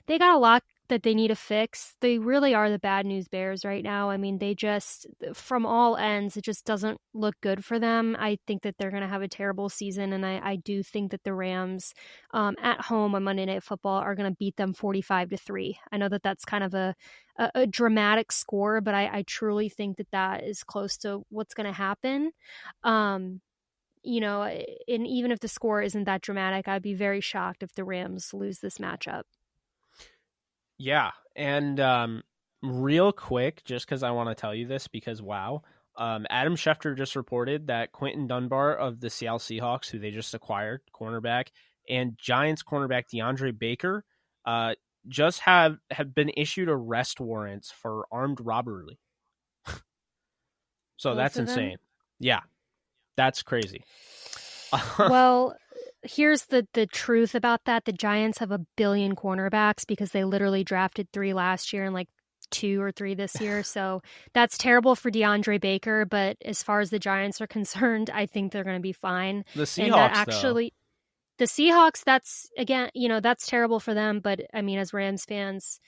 they got a lot that they need to fix. They really are the bad news Bears right now. I mean, they just from all ends, it just doesn't look good for them. I think that they're going to have a terrible season, and I do think that the Rams at home on Monday Night Football are going to beat them 45-3. I know that that's kind of a dramatic score, but I truly think that that is close to what's going to happen. You know, and even if the score isn't that dramatic, I'd be very shocked if the Rams lose this matchup. Yeah, and real quick, just because I want to tell you this, because wow, Adam Schefter just reported that Quentin Dunbar of the Seattle Seahawks, who they just acquired, cornerback, and Giants cornerback DeAndre Baker, just have been issued arrest warrants for armed robbery. So Both that's of them? insane. Yeah, that's crazy. Well, here's the truth about that. The Giants have 1 billion cornerbacks because they literally drafted 3 last year and like 2 or 3 this year. So that's terrible for DeAndre Baker. But as far as the Giants are concerned, I think they're going to be fine. The Seahawks, and that actually, the Seahawks, that's again, you know, that's terrible for them. But I mean, as Rams fans,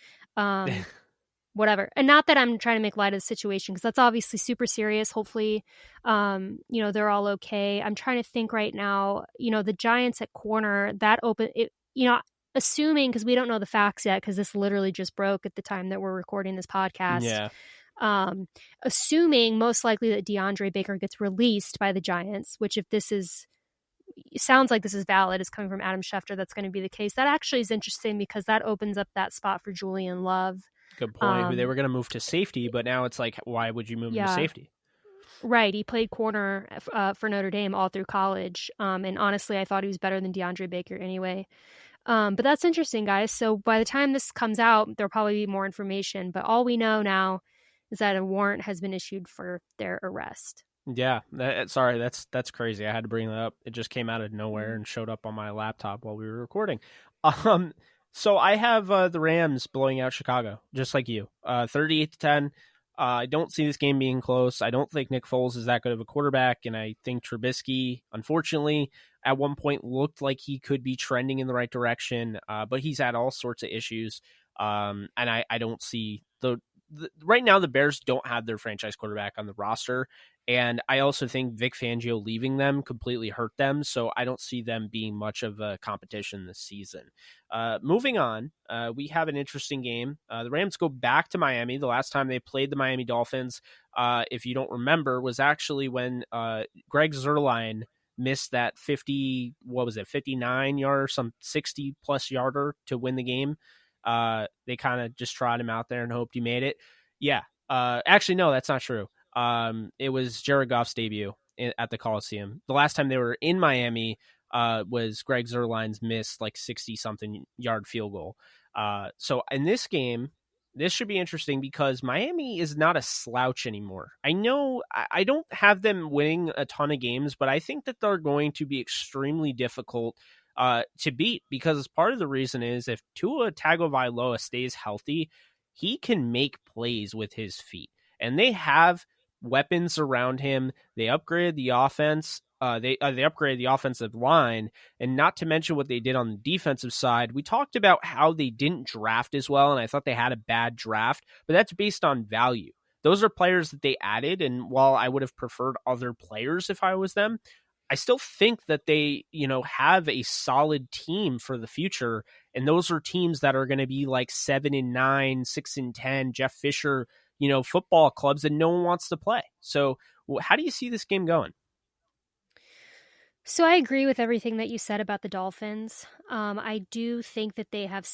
whatever. And not that I'm trying to make light of the situation, because that's obviously super serious. Hopefully, you know, they're all okay. I'm trying to think right now, you know, the Giants at corner, that open, it, you know, assuming, because we don't know the facts yet, because this literally just broke at the time that we're recording this podcast. Yeah. Assuming most likely that DeAndre Baker gets released by the Giants, which if this is, sounds like this is valid, is coming from Adam Schefter, that's going to be the case. That actually is interesting because that opens up that spot for Julian Love. Good point. They were going to move to safety, but now it's like, why would you move him to safety? Right. He played corner for Notre Dame all through college. And honestly, I thought he was better than DeAndre Baker anyway. But that's interesting, guys. So by the time this comes out, there'll probably be more information. But all we know now is that a warrant has been issued for their arrest. Yeah. Sorry, that's crazy. I had to bring that up. It just came out of nowhere and showed up on my laptop while we were recording. So I have the Rams blowing out Chicago, just like you, 38-10. I don't see this game being close. I don't think Nick Foles is that good of a quarterback, and I think Trubisky, unfortunately, at one point looked like he could be trending in the right direction, but he's had all sorts of issues, and I don't see right now the Bears don't have their franchise quarterback on the roster, and I also think Vic Fangio leaving them completely hurt them, so I don't see them being much of a competition this season. Moving on, we have an interesting game. The Rams go back to Miami. The last time they played the Miami Dolphins, if you don't remember, was actually when Greg Zuerlein missed that 59 yard, some 60 plus yarder to win the game. They kind of just trot him out there and hoped he made it. Yeah. Actually, no, that's not true. It was Jared Goff's debut at the Coliseum. The last time they were in Miami was Greg Zuerlein's missed like 60-something yard field goal. So in this game, this should be interesting because Miami is not a slouch anymore. I know I don't have them winning a ton of games, but I think that they're going to be extremely difficult to beat, because part of the reason is if Tua Tagovailoa stays healthy, he can make plays with his feet, and they have weapons around him. They upgraded the offense. They upgraded the offensive line, and not to mention what they did on the defensive side. We talked about how they didn't draft as well, and I thought they had a bad draft, but that's based on value. Those are players that they added, and while I would have preferred other players if I was them, I still think that they, have a solid team for the future, and those are teams that are going to be like 7-9, 6-10, Jeff Fisher, football clubs that no one wants to play. So, how do you see this game going? So I agree with everything that you said about the Dolphins. I do think that they have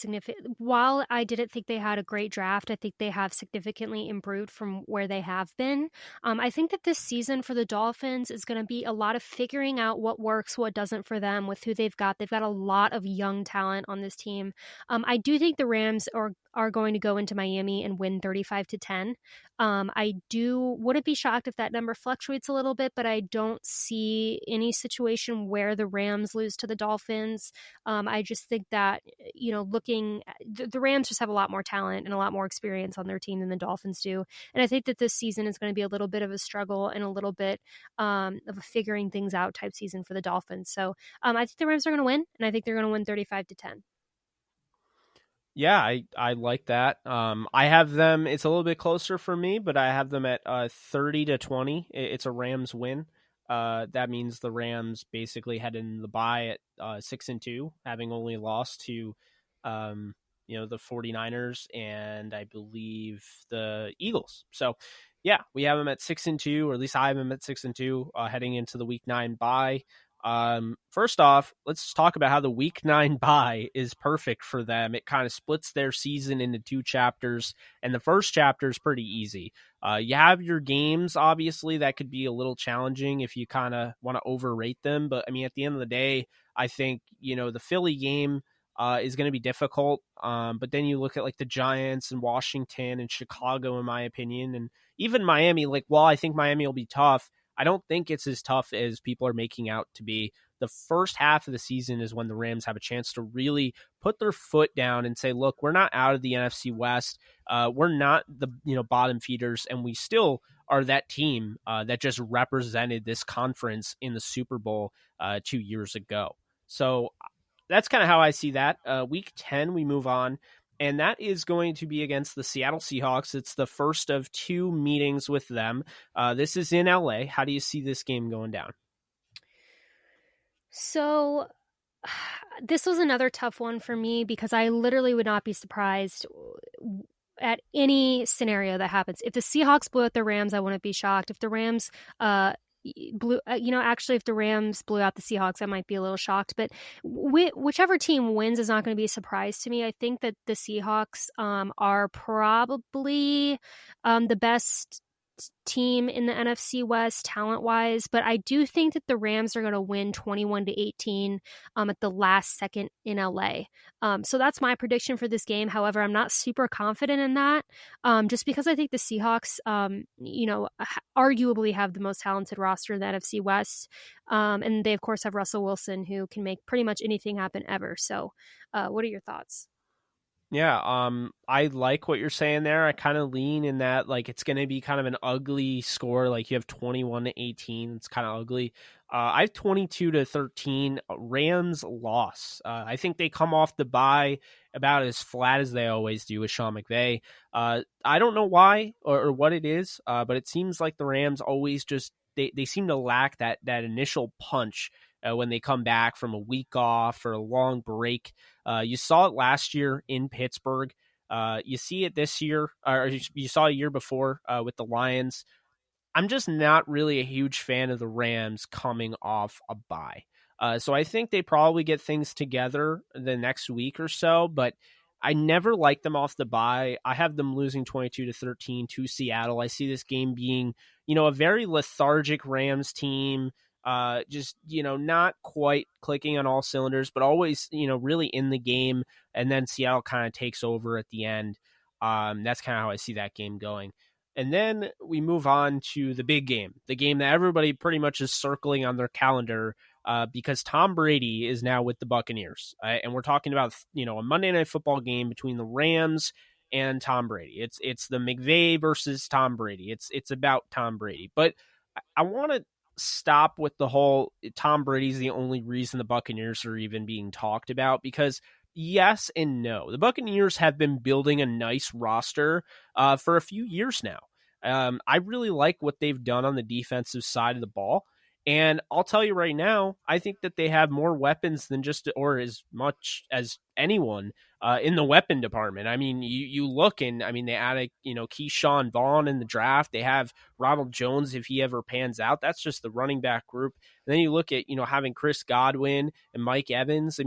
while I didn't think they had a great draft, I think they have significantly improved from where they have been. I think that this season for the Dolphins is going to be a lot of figuring out what works, what doesn't for them with who they've got. They've got a lot of young talent on this team. I do think the Rams are are going to go into Miami and win 35-10. I wouldn't be shocked if that number fluctuates a little bit, but I don't see any situation where the Rams lose to the Dolphins. I just think that, the Rams just have a lot more talent and a lot more experience on their team than the Dolphins do. And I think that this season is going to be a little bit of a struggle and a little bit of a figuring things out type season for the Dolphins. So I think the Rams are going to win, and I think they're going to win 35-10. Yeah, I like that. I have them. It's a little bit closer for me, but I have them at 30-20. It's a Rams win. That means the Rams basically head in the bye at 6-2, having only lost to, the 49ers and I believe the Eagles. So, yeah, we have them at 6-2, or at least I have them at 6-2, heading into the Week 9 bye. First off, let's talk about how the Week 9 bye is perfect for them. It kind of splits their season into 2 chapters, and the first chapter is pretty easy. You have your games, obviously, that could be a little challenging if you kind of want to overrate them, but I mean, at the end of the day, I think, the Philly game is going to be difficult, but then you look at like the Giants and Washington and Chicago, in my opinion, and even Miami. Like, while I think Miami will be tough, I don't think it's as tough as people are making out to be. The first half of the season is when the Rams have a chance to really put their foot down and say, look, we're not out of the NFC West. We're not the bottom feeders, and we still are that team that just represented this conference in the Super Bowl 2 years ago. So that's kind of how I see that. Week 10, we move on. And that is going to be against the Seattle Seahawks. It's the first of 2 meetings with them. This is in LA. How do you see this game going down? So this was another tough one for me because I literally would not be surprised at any scenario that happens. If the Seahawks blew out the Rams, I wouldn't be shocked. If the Rams if the Rams blew out the Seahawks, I might be a little shocked, but whichever team wins is not going to be a surprise to me. I think that the Seahawks are probably the best team in the NFC West talent-wise, but I do think that the Rams are going to win 21-18 at the last second in LA. So that's my prediction for this game. However, I'm not super confident in that, just because I think the Seahawks, arguably have the most talented roster in the NFC West, and they of course have Russell Wilson, who can make pretty much anything happen ever. So, what are your thoughts? Yeah, I like what you're saying there. I kind of lean in that, like, it's going to be kind of an ugly score. Like, you have 21-18. It's kind of ugly. I have 22-13. Rams loss. I think they come off the bye about as flat as they always do with Sean McVeigh. I don't know why or what it is, but it seems like the Rams always just they seem to lack that initial punch when they come back from a week off or a long break. You saw it last year in Pittsburgh. You see it this year, or you saw a year before with the Lions. I'm just not really a huge fan of the Rams coming off a bye. So I think they probably get things together the next week or so, but I never liked them off the bye. I have them losing 22-13 to Seattle. I see this game being, a very lethargic Rams team, not quite clicking on all cylinders, but always, really in the game. And then Seattle kind of takes over at the end. That's kind of how I see that game going. And then we move on to the big game, the game that everybody pretty much is circling on their calendar, because Tom Brady is now with the Buccaneers. And we're talking about, a Monday Night Football game between the Rams and Tom Brady. It's the Mcveigh versus Tom Brady. It's about Tom Brady. But I want to stop with the whole Tom Brady's the only reason the Buccaneers are even being talked about, because yes and no. The Buccaneers have been building a nice roster for a few years now. I really like what they've done on the defensive side of the ball. And I'll tell you right now, I think that they have more weapons than or as much as anyone in the weapon department. I mean, you look and, they added, Shaun Vaughn in the draft. They have Ronald Jones if he ever pans out. That's just the running back group. And then you look at, having Chris Godwin and Mike Evans.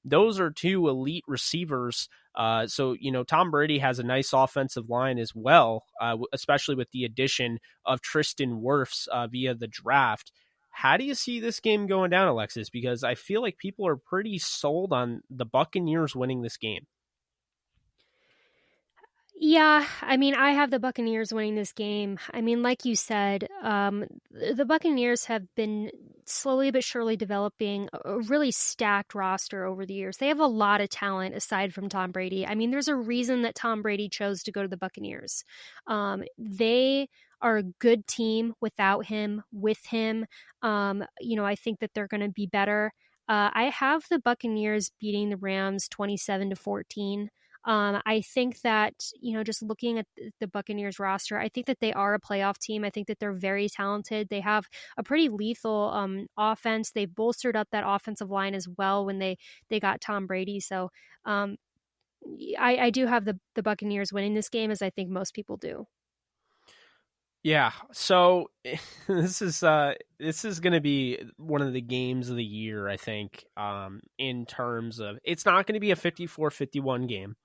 Those are 2 elite receivers. So, Tom Brady has a nice offensive line as well, especially with the addition of Tristan Wirfs via the draft. How do you see this game going down, Alexis? Because I feel like people are pretty sold on the Buccaneers winning this game. Yeah, I mean, I have the Buccaneers winning this game. I mean, like you said, the Buccaneers have been slowly but surely developing a really stacked roster over the years. They have a lot of talent aside from Tom Brady. I mean, there's a reason that Tom Brady chose to go to the Buccaneers. They are a good team without him, with him. I think that they're going to be better. I have the Buccaneers beating the Rams 27-14. I think that, just looking at the Buccaneers roster, I think that they are a playoff team. I think that they're very talented. They have a pretty lethal offense. They bolstered up that offensive line as well when they got Tom Brady. So I do have the Buccaneers winning this game, as I think most people do. Yeah, so this is going to be one of the games of the year, I think, in terms of it's not going to be a 54-51 game.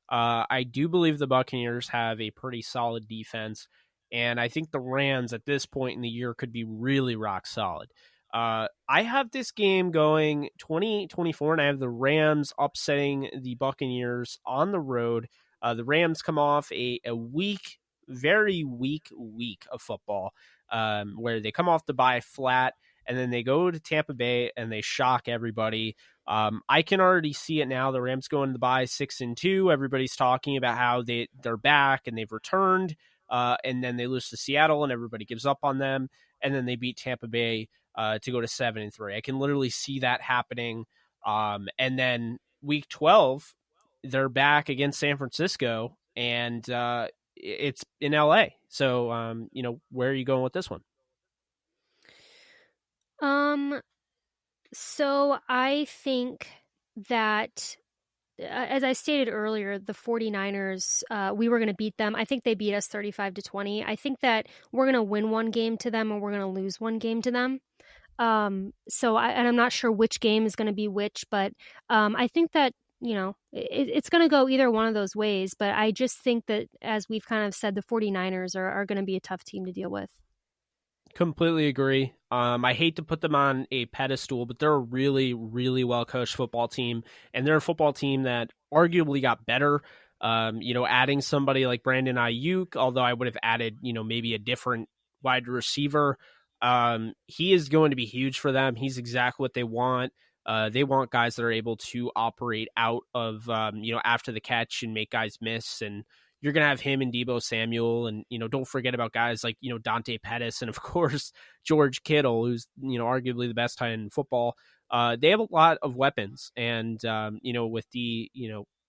I do believe the Buccaneers have a pretty solid defense, and I think the Rams at this point in the year could be really rock solid. I have this game going 28-24, and I have the Rams upsetting the Buccaneers on the road. The Rams come off a weak, very weak week of football, where they come off the bye flat, and then they go to Tampa Bay and they shock everybody. I can already see it now. The Rams go into the bye 6-2. Everybody's talking about how they're back and they've returned, and then they lose to Seattle and everybody gives up on them, and then they beat Tampa Bay to go to 7-3. I can literally see that happening. And then week 12, they're back against San Francisco, and it's in LA. So, where are you going with this one? So I think that, as I stated earlier, the 49ers, we were going to beat them. I think they beat us 35-20. I think that we're going to win one game to them and we're going to lose one game to them. And I'm not sure which game is going to be which, but I think that, it's going to go either one of those ways. But I just think that, as we've kind of said, the 49ers are going to be a tough team to deal with. Completely agree. I hate to put them on a pedestal, but they're a really, really well-coached football team, and they're a football team that arguably got better. Adding somebody like Brandon Ayuk, although I would have added, maybe a different wide receiver. He is going to be huge for them. He's exactly what they want. They want guys that are able to operate out of, after the catch and make guys miss. And you're going to have him and Deebo Samuel. And, don't forget about guys like, Dante Pettis and, of course, George Kittle, who's, arguably the best tight end in football. They have a lot of weapons. And, with the,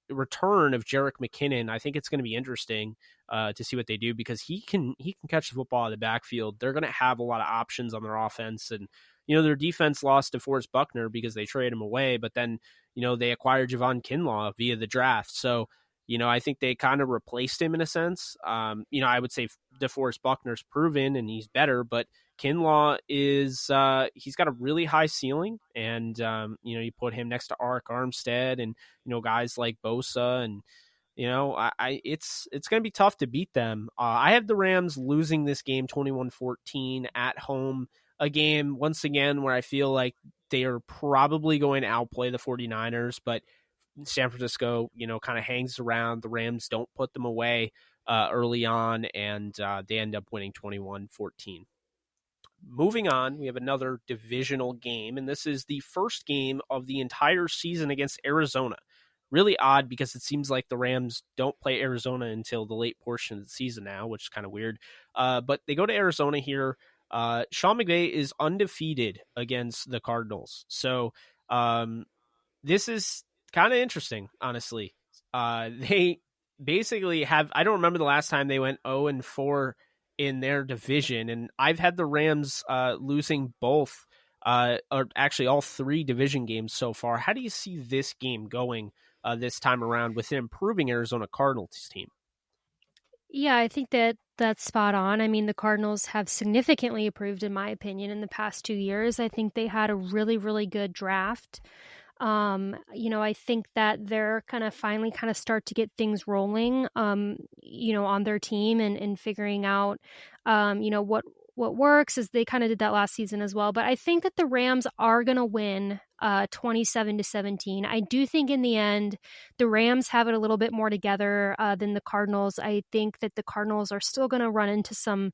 return of Jerick McKinnon, I think it's going to be interesting to see what they do, because he can catch the football out of the backfield. They're going to have a lot of options on their offense, and their defense lost to Forrest Buckner because they traded him away, but then they acquired Javon Kinlaw via the draft. So I think they kind of replaced him in a sense. I would say DeForest Buckner's proven and he's better, but Kinlaw is he's got a really high ceiling, and you put him next to Arik Armstead and guys like Bosa, and it's going to be tough to beat them. I have the Rams losing this game 21-14 at home, a game once again where I feel like they are probably going to outplay the 49ers, but San Francisco, kind of hangs around. The Rams don't put them away early on, and they end up winning 21-14. Moving on, we have another divisional game, and this is the first game of the entire season against Arizona. Really odd, because it seems like the Rams don't play Arizona until the late portion of the season now, which is kind of weird. But they go to Arizona here. Sean McVeigh is undefeated against the Cardinals. So this is kind of interesting, honestly. They basically have, I don't remember the last time they went 0-4 in their division, and I've had the Rams losing both, or actually all three division games so far. How do you see this game going this time around with an improving Arizona Cardinals team? Yeah, I think that that's spot on. I mean, the Cardinals have significantly improved, in my opinion, in the past 2 years. I think they had a really, really good draft. I think that they're kind of finally kind of start to get things rolling, on their team and figuring out, what works, is they kind of did that last season as well. But I think that the Rams are going to win 27-17. I do think in the end, the Rams have it a little bit more together than the Cardinals. I think that the Cardinals are still going to run into some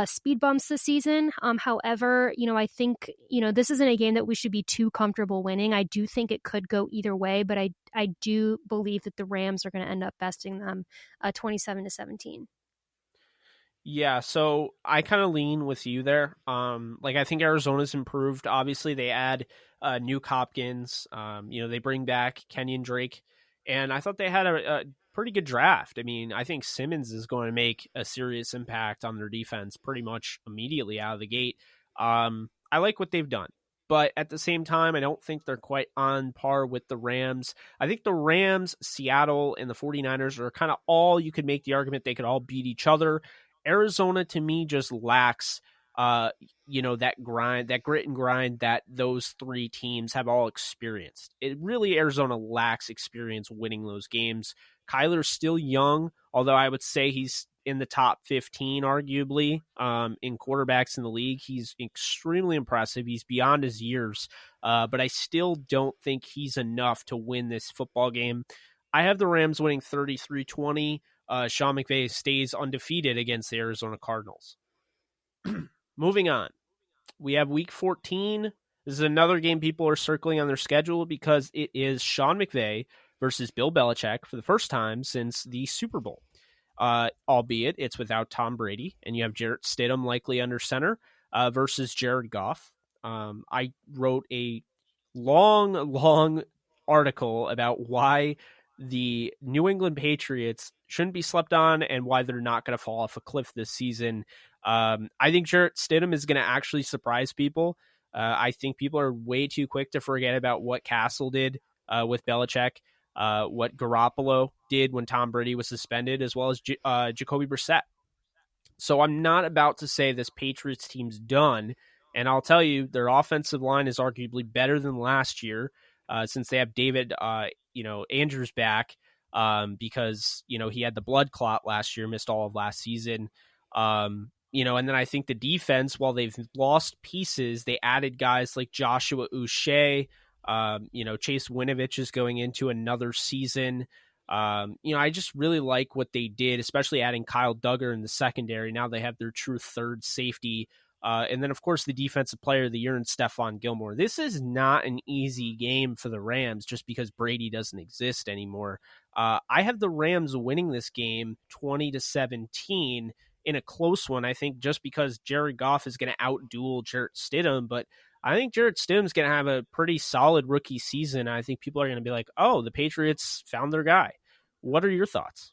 speed bumps this season. However, I think, this isn't a game that we should be too comfortable winning. I do think it could go either way, but I do believe that the Rams are going to end up besting them 27-17. Yeah, so I kind of lean with you there. I think Arizona's improved. Obviously, they add Nuke Hopkins. They bring back Kenyon Drake, and I thought they had a pretty good draft. I mean, I think Simmons is going to make a serious impact on their defense pretty much immediately out of the gate. I like what they've done, but at the same time, I don't think they're quite on par with the Rams. I think the Rams, Seattle, and the 49ers are kind of all you could make the argument they could all beat each other. Arizona to me just lacks, that grind, that grit and grind that those three teams have all experienced. Arizona lacks experience winning those games. Kyler's still young, although I would say he's in the top 15, arguably, in quarterbacks in the league. He's extremely impressive. He's beyond his years, but I still don't think he's enough to win this football game. I have the Rams winning 33-20. Sean McVay stays undefeated against the Arizona Cardinals. Moving on, we have Week 14. This is another game people are circling on their schedule because it is Sean McVay versus Bill Belichick for the first time since the Super Bowl. Albeit it's without Tom Brady, and you have Jarrett Stidham likely under center versus Jared Goff. I wrote a long article about why the New England Patriots shouldn't be slept on and why they're not going to fall off a cliff this season. I think Jarrett Stidham is going to actually surprise people. I think people are way too quick to forget about what Castle did with Belichick, what Garoppolo did when Tom Brady was suspended, as well as Jacoby Brissett. So I'm not about to say this Patriots team's done, and I'll tell you, their offensive line is arguably better than last year since they have David Andrews back because, he had the blood clot last year, missed all of last season. And then I think the defense, while they've lost pieces, they added guys like Joshua Uche. Chase Winovich is going into another season. I just really like what they did, especially adding Kyle Duggar in the secondary. Now they have their true third safety. And then, of course, the defensive player of the year in Stephon Gilmore. This is not an easy game for the Rams just because Brady doesn't exist anymore. I have the Rams winning this game 20-17 in a close one, I think, just because Jared Goff is going to outduel Jarrett Stidham. But I think Jarrett Stidham's going to have a pretty solid rookie season. I think people are going to be like, oh, the Patriots found their guy. What are your thoughts?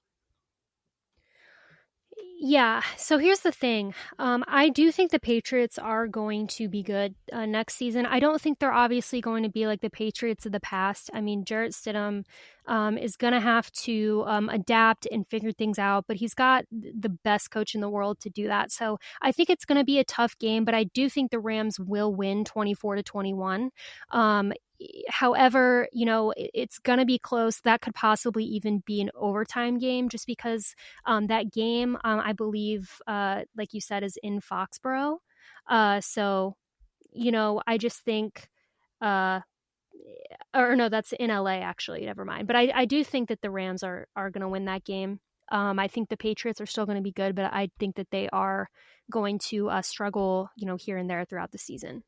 Yeah, so here's the thing. I do think the Patriots are going to be good next season. I don't think they're obviously going to be like the Patriots of the past. I mean, Jarrett Stidham is going to have to adapt and figure things out, but he's got the best coach in the world to do that. So I think it's going to be a tough game, but I do think the Rams will win 24-21. However, it's going to be close. That could possibly even be an overtime game just because that game, I believe, like you said, is in Foxborough. So, I just think, or no, that's in LA, actually. Never mind. But I do think that the Rams are going to win that game. I think the Patriots are still going to be good, but I think that they are going to struggle, here and there throughout the season.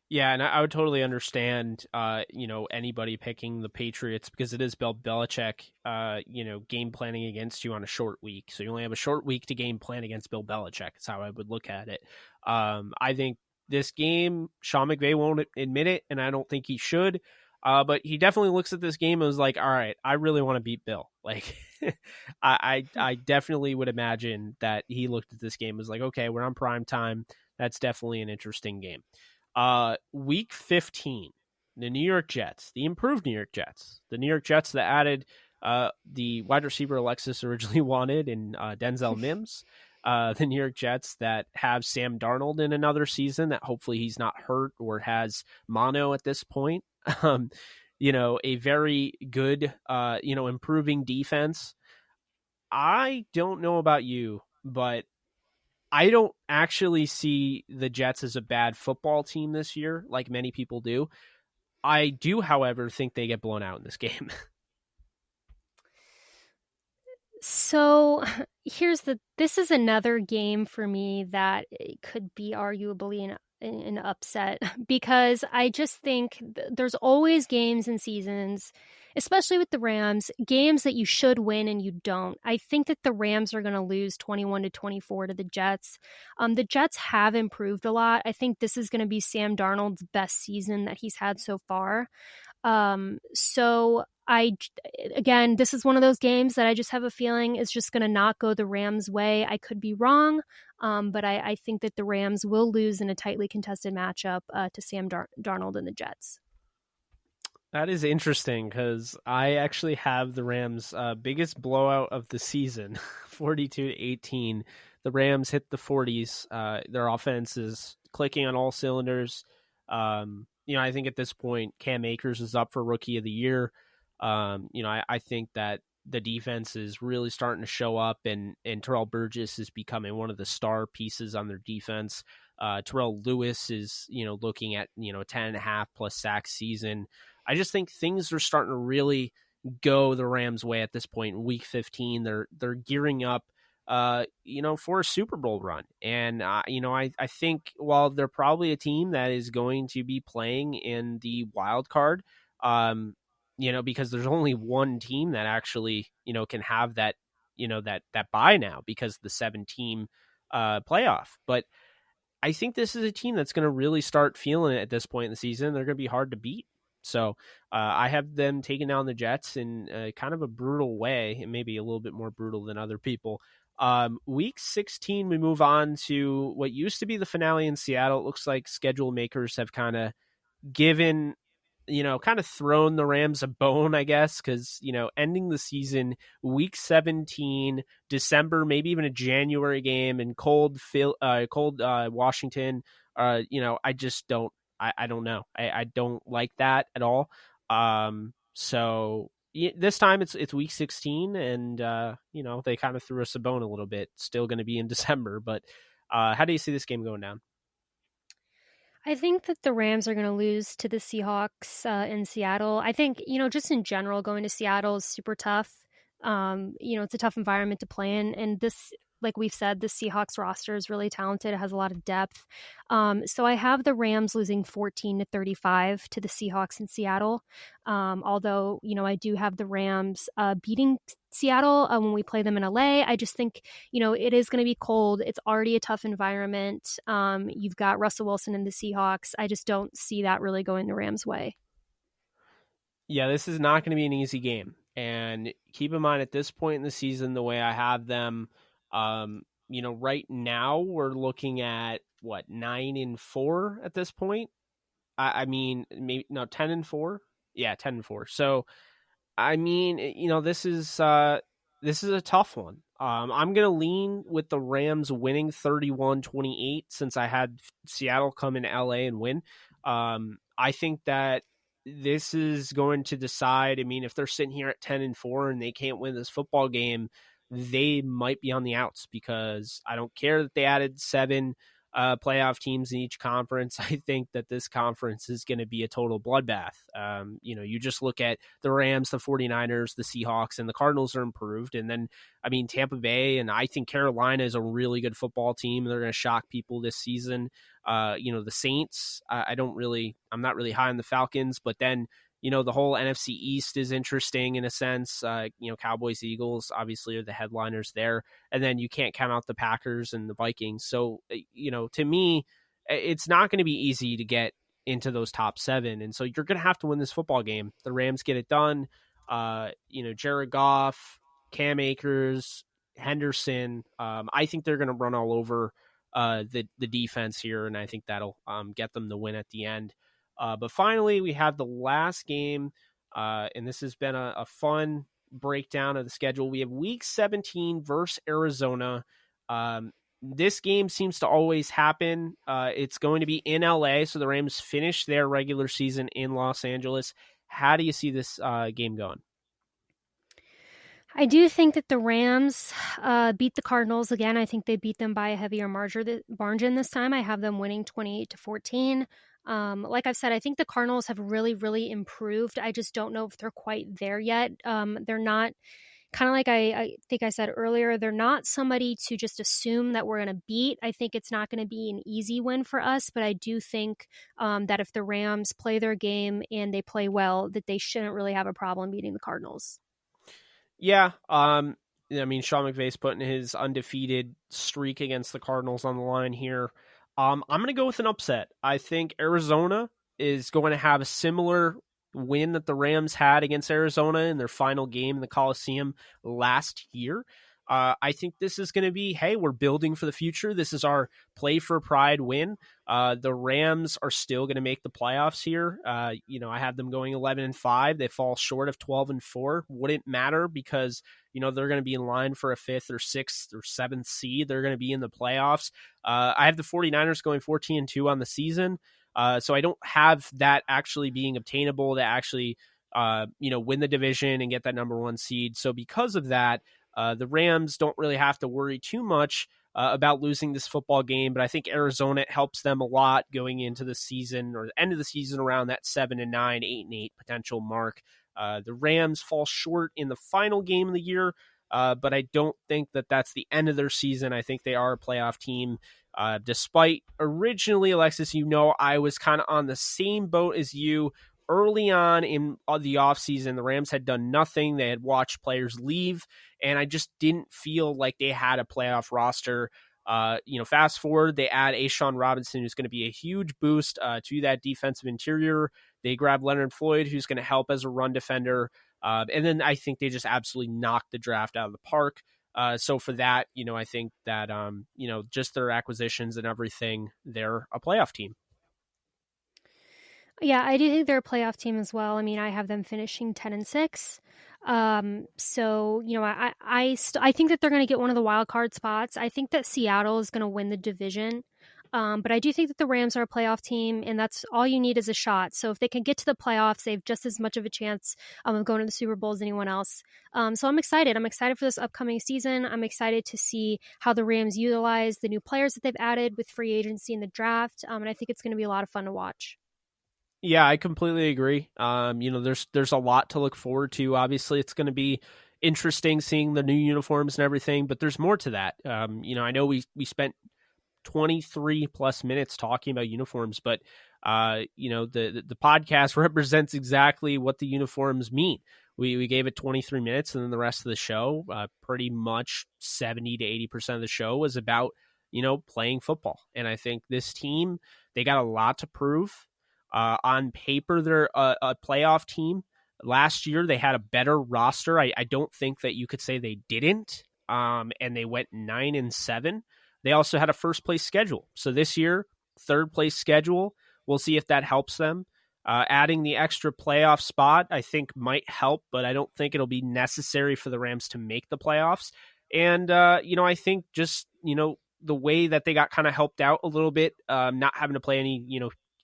Yeah, and I would totally understand, anybody picking the Patriots because it is Bill Belichick, game planning against you on a short week. So you only have a short week to game plan against Bill Belichick. That's how I would look at it. I think this game, Sean McVay won't admit it, and I don't think he should. But he definitely looks at this game and was like, all right, I really want to beat Bill. Like, I definitely would imagine that he looked at this game and was like, okay, we're on prime time. That's definitely an interesting game. Week 15, the New York Jets, the improved New York Jets, the New York Jets that added the wide receiver Alexis originally wanted in Denzel Mims, the New York Jets that have Sam Darnold in another season that hopefully he's not hurt or has mono at this point. A very good, improving defense. I don't know about you, but I don't actually see the Jets as a bad football team this year, like many people do. I do, however, think they get blown out in this game. So this is another game for me that it could be arguably an upset because I just think there's always games and seasons, especially with the Rams, games that you should win and you don't. I think that the Rams are going to lose 21-24 to the Jets. The Jets have improved a lot. I think this is going to be Sam Darnold's best season that he's had so far. So again, this is one of those games that I just have a feeling is just going to not go the Rams' way. I could be wrong, but I think that the Rams will lose in a tightly contested matchup to Sam Darnold and the Jets. That is interesting because I actually have the Rams' biggest blowout of the season, 42-18. The Rams hit the 40s. Their offense is clicking on all cylinders. I think at this point, Cam Akers is up for Rookie of the Year. I think that the defense is really starting to show up, and Terrell Burgess is becoming one of the star pieces on their defense. Terrell Lewis is, looking at, 10.5 plus sack season. I just think things are starting to really go the Rams' way at this point in Week 15. They're gearing up, for a Super Bowl run. And, I think while they're probably a team that is going to be playing in the wild card, because there's only one team that actually, can have that, that bye now because the 7-team playoff. But I think this is a team that's going to really start feeling it at this point in the season. They're going to be hard to beat. So I have them taking down the Jets in kind of a brutal way, and maybe a little bit more brutal than other people. Week 16, we move on to what used to be the finale in Seattle. It looks like schedule makers have kind of given, kind of thrown the Rams a bone, I guess, because, ending the season, week 17, December, maybe even a January game in cold Washington, I just don't, I don't know. I don't like that at all. So this time it's week 16 and, they kind of threw us a bone a little bit. Still going to be in December, but how do you see this game going down? I think that the Rams are going to lose to the Seahawks in Seattle. I think, just in general, going to Seattle is super tough. It's a tough environment to play in. And this, like we've said, the Seahawks roster is really talented. It has a lot of depth. So I have the Rams losing 14-35 to the Seahawks in Seattle. Although, I do have the Rams beating Seattle when we play them in LA. I just think, it is going to be cold. It's already a tough environment. You've got Russell Wilson and the Seahawks. I just don't see that really going the Rams' way. Yeah, this is not going to be an easy game. And keep in mind at this point in the season, the way I have them, right now we're looking at 9-4 at this point. I mean, maybe no 10-4. Yeah, 10-4. So, I mean, this is a tough one. I'm going to lean with the Rams winning 31-28 since I had Seattle come in LA and win. I think that this is going to decide. I mean, if they're sitting here at 10-4 and they can't win this football game, they might be on the outs because I don't care that they added 7 playoff teams in each conference. I think that this conference is going to be a total bloodbath. You just look at the Rams, the 49ers, the Seahawks, and the Cardinals are improved. And then, Tampa Bay, and I think Carolina is a really good football team. They're going to shock people this season. The Saints, I'm not really high on the Falcons, but then, the whole NFC East is interesting in a sense. Cowboys, Eagles obviously are the headliners there. And then you can't count out the Packers and the Vikings. So, to me, it's not going to be easy to get into those top 7. And so you're going to have to win this football game. The Rams get it done. Jared Goff, Cam Akers, Henderson. I think they're going to run all over the defense here. And I think that'll get them the win at the end. But finally, we have the last game, and this has been a fun breakdown of the schedule. We have Week 17 versus Arizona. This game seems to always happen. It's going to be in LA, so the Rams finish their regular season in Los Angeles. How do you see this game going? I do think that the Rams beat the Cardinals again. I think they beat them by a heavier margin this time. I have them winning 28-14. Like I've said, I think the Cardinals have really, really improved. I just don't know if they're quite there yet. They're not, kind of like I think I said earlier, they're not somebody to just assume that we're going to beat. I think it's not going to be an easy win for us, but I do think that if the Rams play their game and they play well, that they shouldn't really have a problem beating the Cardinals. Yeah, I mean, Sean McVay's putting his undefeated streak against the Cardinals on the line here. I'm going to go with an upset. I think Arizona is going to have a similar win that the Rams had against Arizona in their final game in the Coliseum last year. I think this is going to be, hey, we're building for the future. This is our play for pride win. The Rams are still going to make the playoffs here. I have them going 11-5. They fall short of 12-4. Wouldn't matter because, they're going to be in line for a 5th or 6th or 7th seed. They're going to be in the playoffs. I have the 49ers going 14-2 on the season. So I don't have that actually being obtainable to actually, win the division and get that number 1 seed. So because of that, the Rams don't really have to worry too much about losing this football game, but I think Arizona helps them a lot going into the season or the end of the season around that 7-9, 8-8 potential mark. The Rams fall short in the final game of the year, but I don't think that that's the end of their season. I think they are a playoff team. Despite originally, Alexis, I was kind of on the same boat as you. Early on in the offseason, the Rams had done nothing. They had watched players leave, and I just didn't feel like they had a playoff roster. Fast forward, they add Shaun Robinson, who's going to be a huge boost to that defensive interior. They grab Leonard Floyd, who's going to help as a run defender. And then I think they just absolutely knocked the draft out of the park. So for that, I think that, just their acquisitions and everything, they're a playoff team. Yeah, I do think they're a playoff team as well. I mean, I have them finishing 10-6. So I think that they're going to get one of the wild card spots. I think that Seattle is going to win the division. But I do think that the Rams are a playoff team, and that's all you need is a shot. So if they can get to the playoffs, they have just as much of a chance of going to the Super Bowl as anyone else. So I'm excited. I'm excited for this upcoming season. I'm excited to see how the Rams utilize the new players that they've added with free agency in the draft. And I think it's going to be a lot of fun to watch. Yeah, I completely agree. There's a lot to look forward to. Obviously, it's going to be interesting seeing the new uniforms and everything, but there's more to that. I know we spent 23 plus minutes talking about uniforms, but the podcast represents exactly what the uniforms mean. We gave it 23 minutes, and then the rest of the show, pretty much 70 to 80% of the show was about playing football. And I think this team, they got a lot to prove. On paper, they're a playoff team. Last year, they had a better roster. I don't think that you could say they didn't. And they went 9-7. They also had a first place schedule. So this year, third place schedule. We'll see if that helps them. Adding the extra playoff spot, I think might help, but I don't think it'll be necessary for the Rams to make the playoffs. And, I think just, the way that they got kind of helped out a little bit, not having to play any,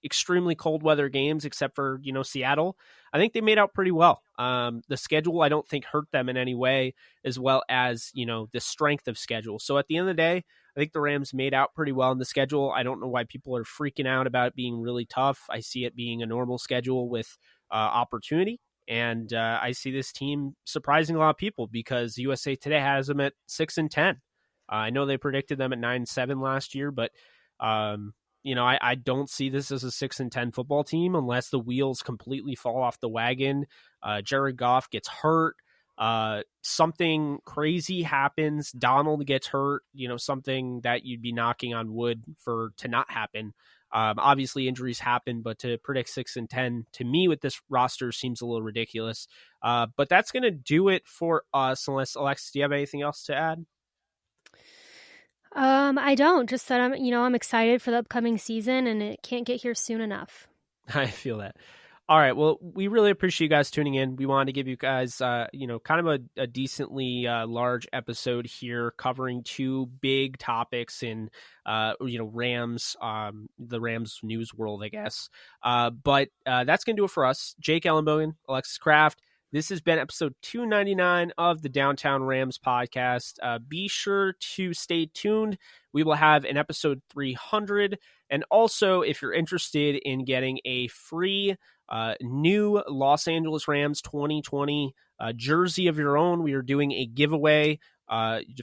extremely cold weather games except for Seattle, I think they made out pretty well. The schedule I don't think hurt them in any way, as well as the strength of schedule. So at the end of the day, I think the Rams made out pretty well in the schedule. I don't know why people are freaking out about it being really tough. I see it being a normal schedule with opportunity, and I see this team surprising a lot of people because USA Today has them at 6-10. I know they predicted them at 9-7 last year, but I don't see this as a 6-10 football team unless the wheels completely fall off the wagon. Jared Goff gets hurt. Something crazy happens. Donald gets hurt. Something that you'd be knocking on wood for to not happen. Obviously, injuries happen, but to predict 6-10 to me with this roster seems a little ridiculous. But that's going to do it for us. Unless Alexis, do you have anything else to add? I don't. Just that I'm excited for the upcoming season, and it can't get here soon enough. I feel that. All right. Well, we really appreciate you guys tuning in. We wanted to give you guys, kind of a decently large episode here, covering two big topics in, Rams, the Rams news world, I guess. But that's going to do it for us. Jake Ellenbogen, Alexis Kraft. This has been episode 299 of the Downtown Rams podcast. Be sure to stay tuned. We will have an episode 300. And also, if you're interested in getting a free new Los Angeles Rams 2020 jersey of your own, we are doing a giveaway.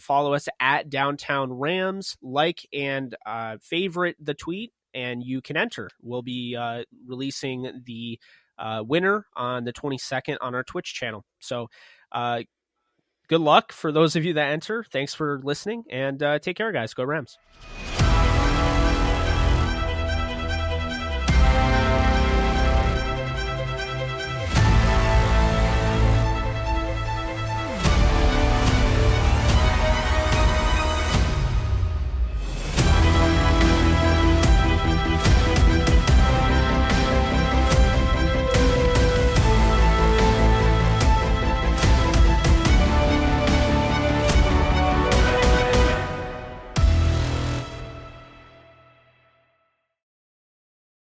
Follow us at Downtown Rams, like and favorite the tweet, and you can enter. We'll be releasing the winner on the 22nd on our Twitch channel. So good luck for those of you that enter. Thanks for listening, and take care, guys. Go Rams.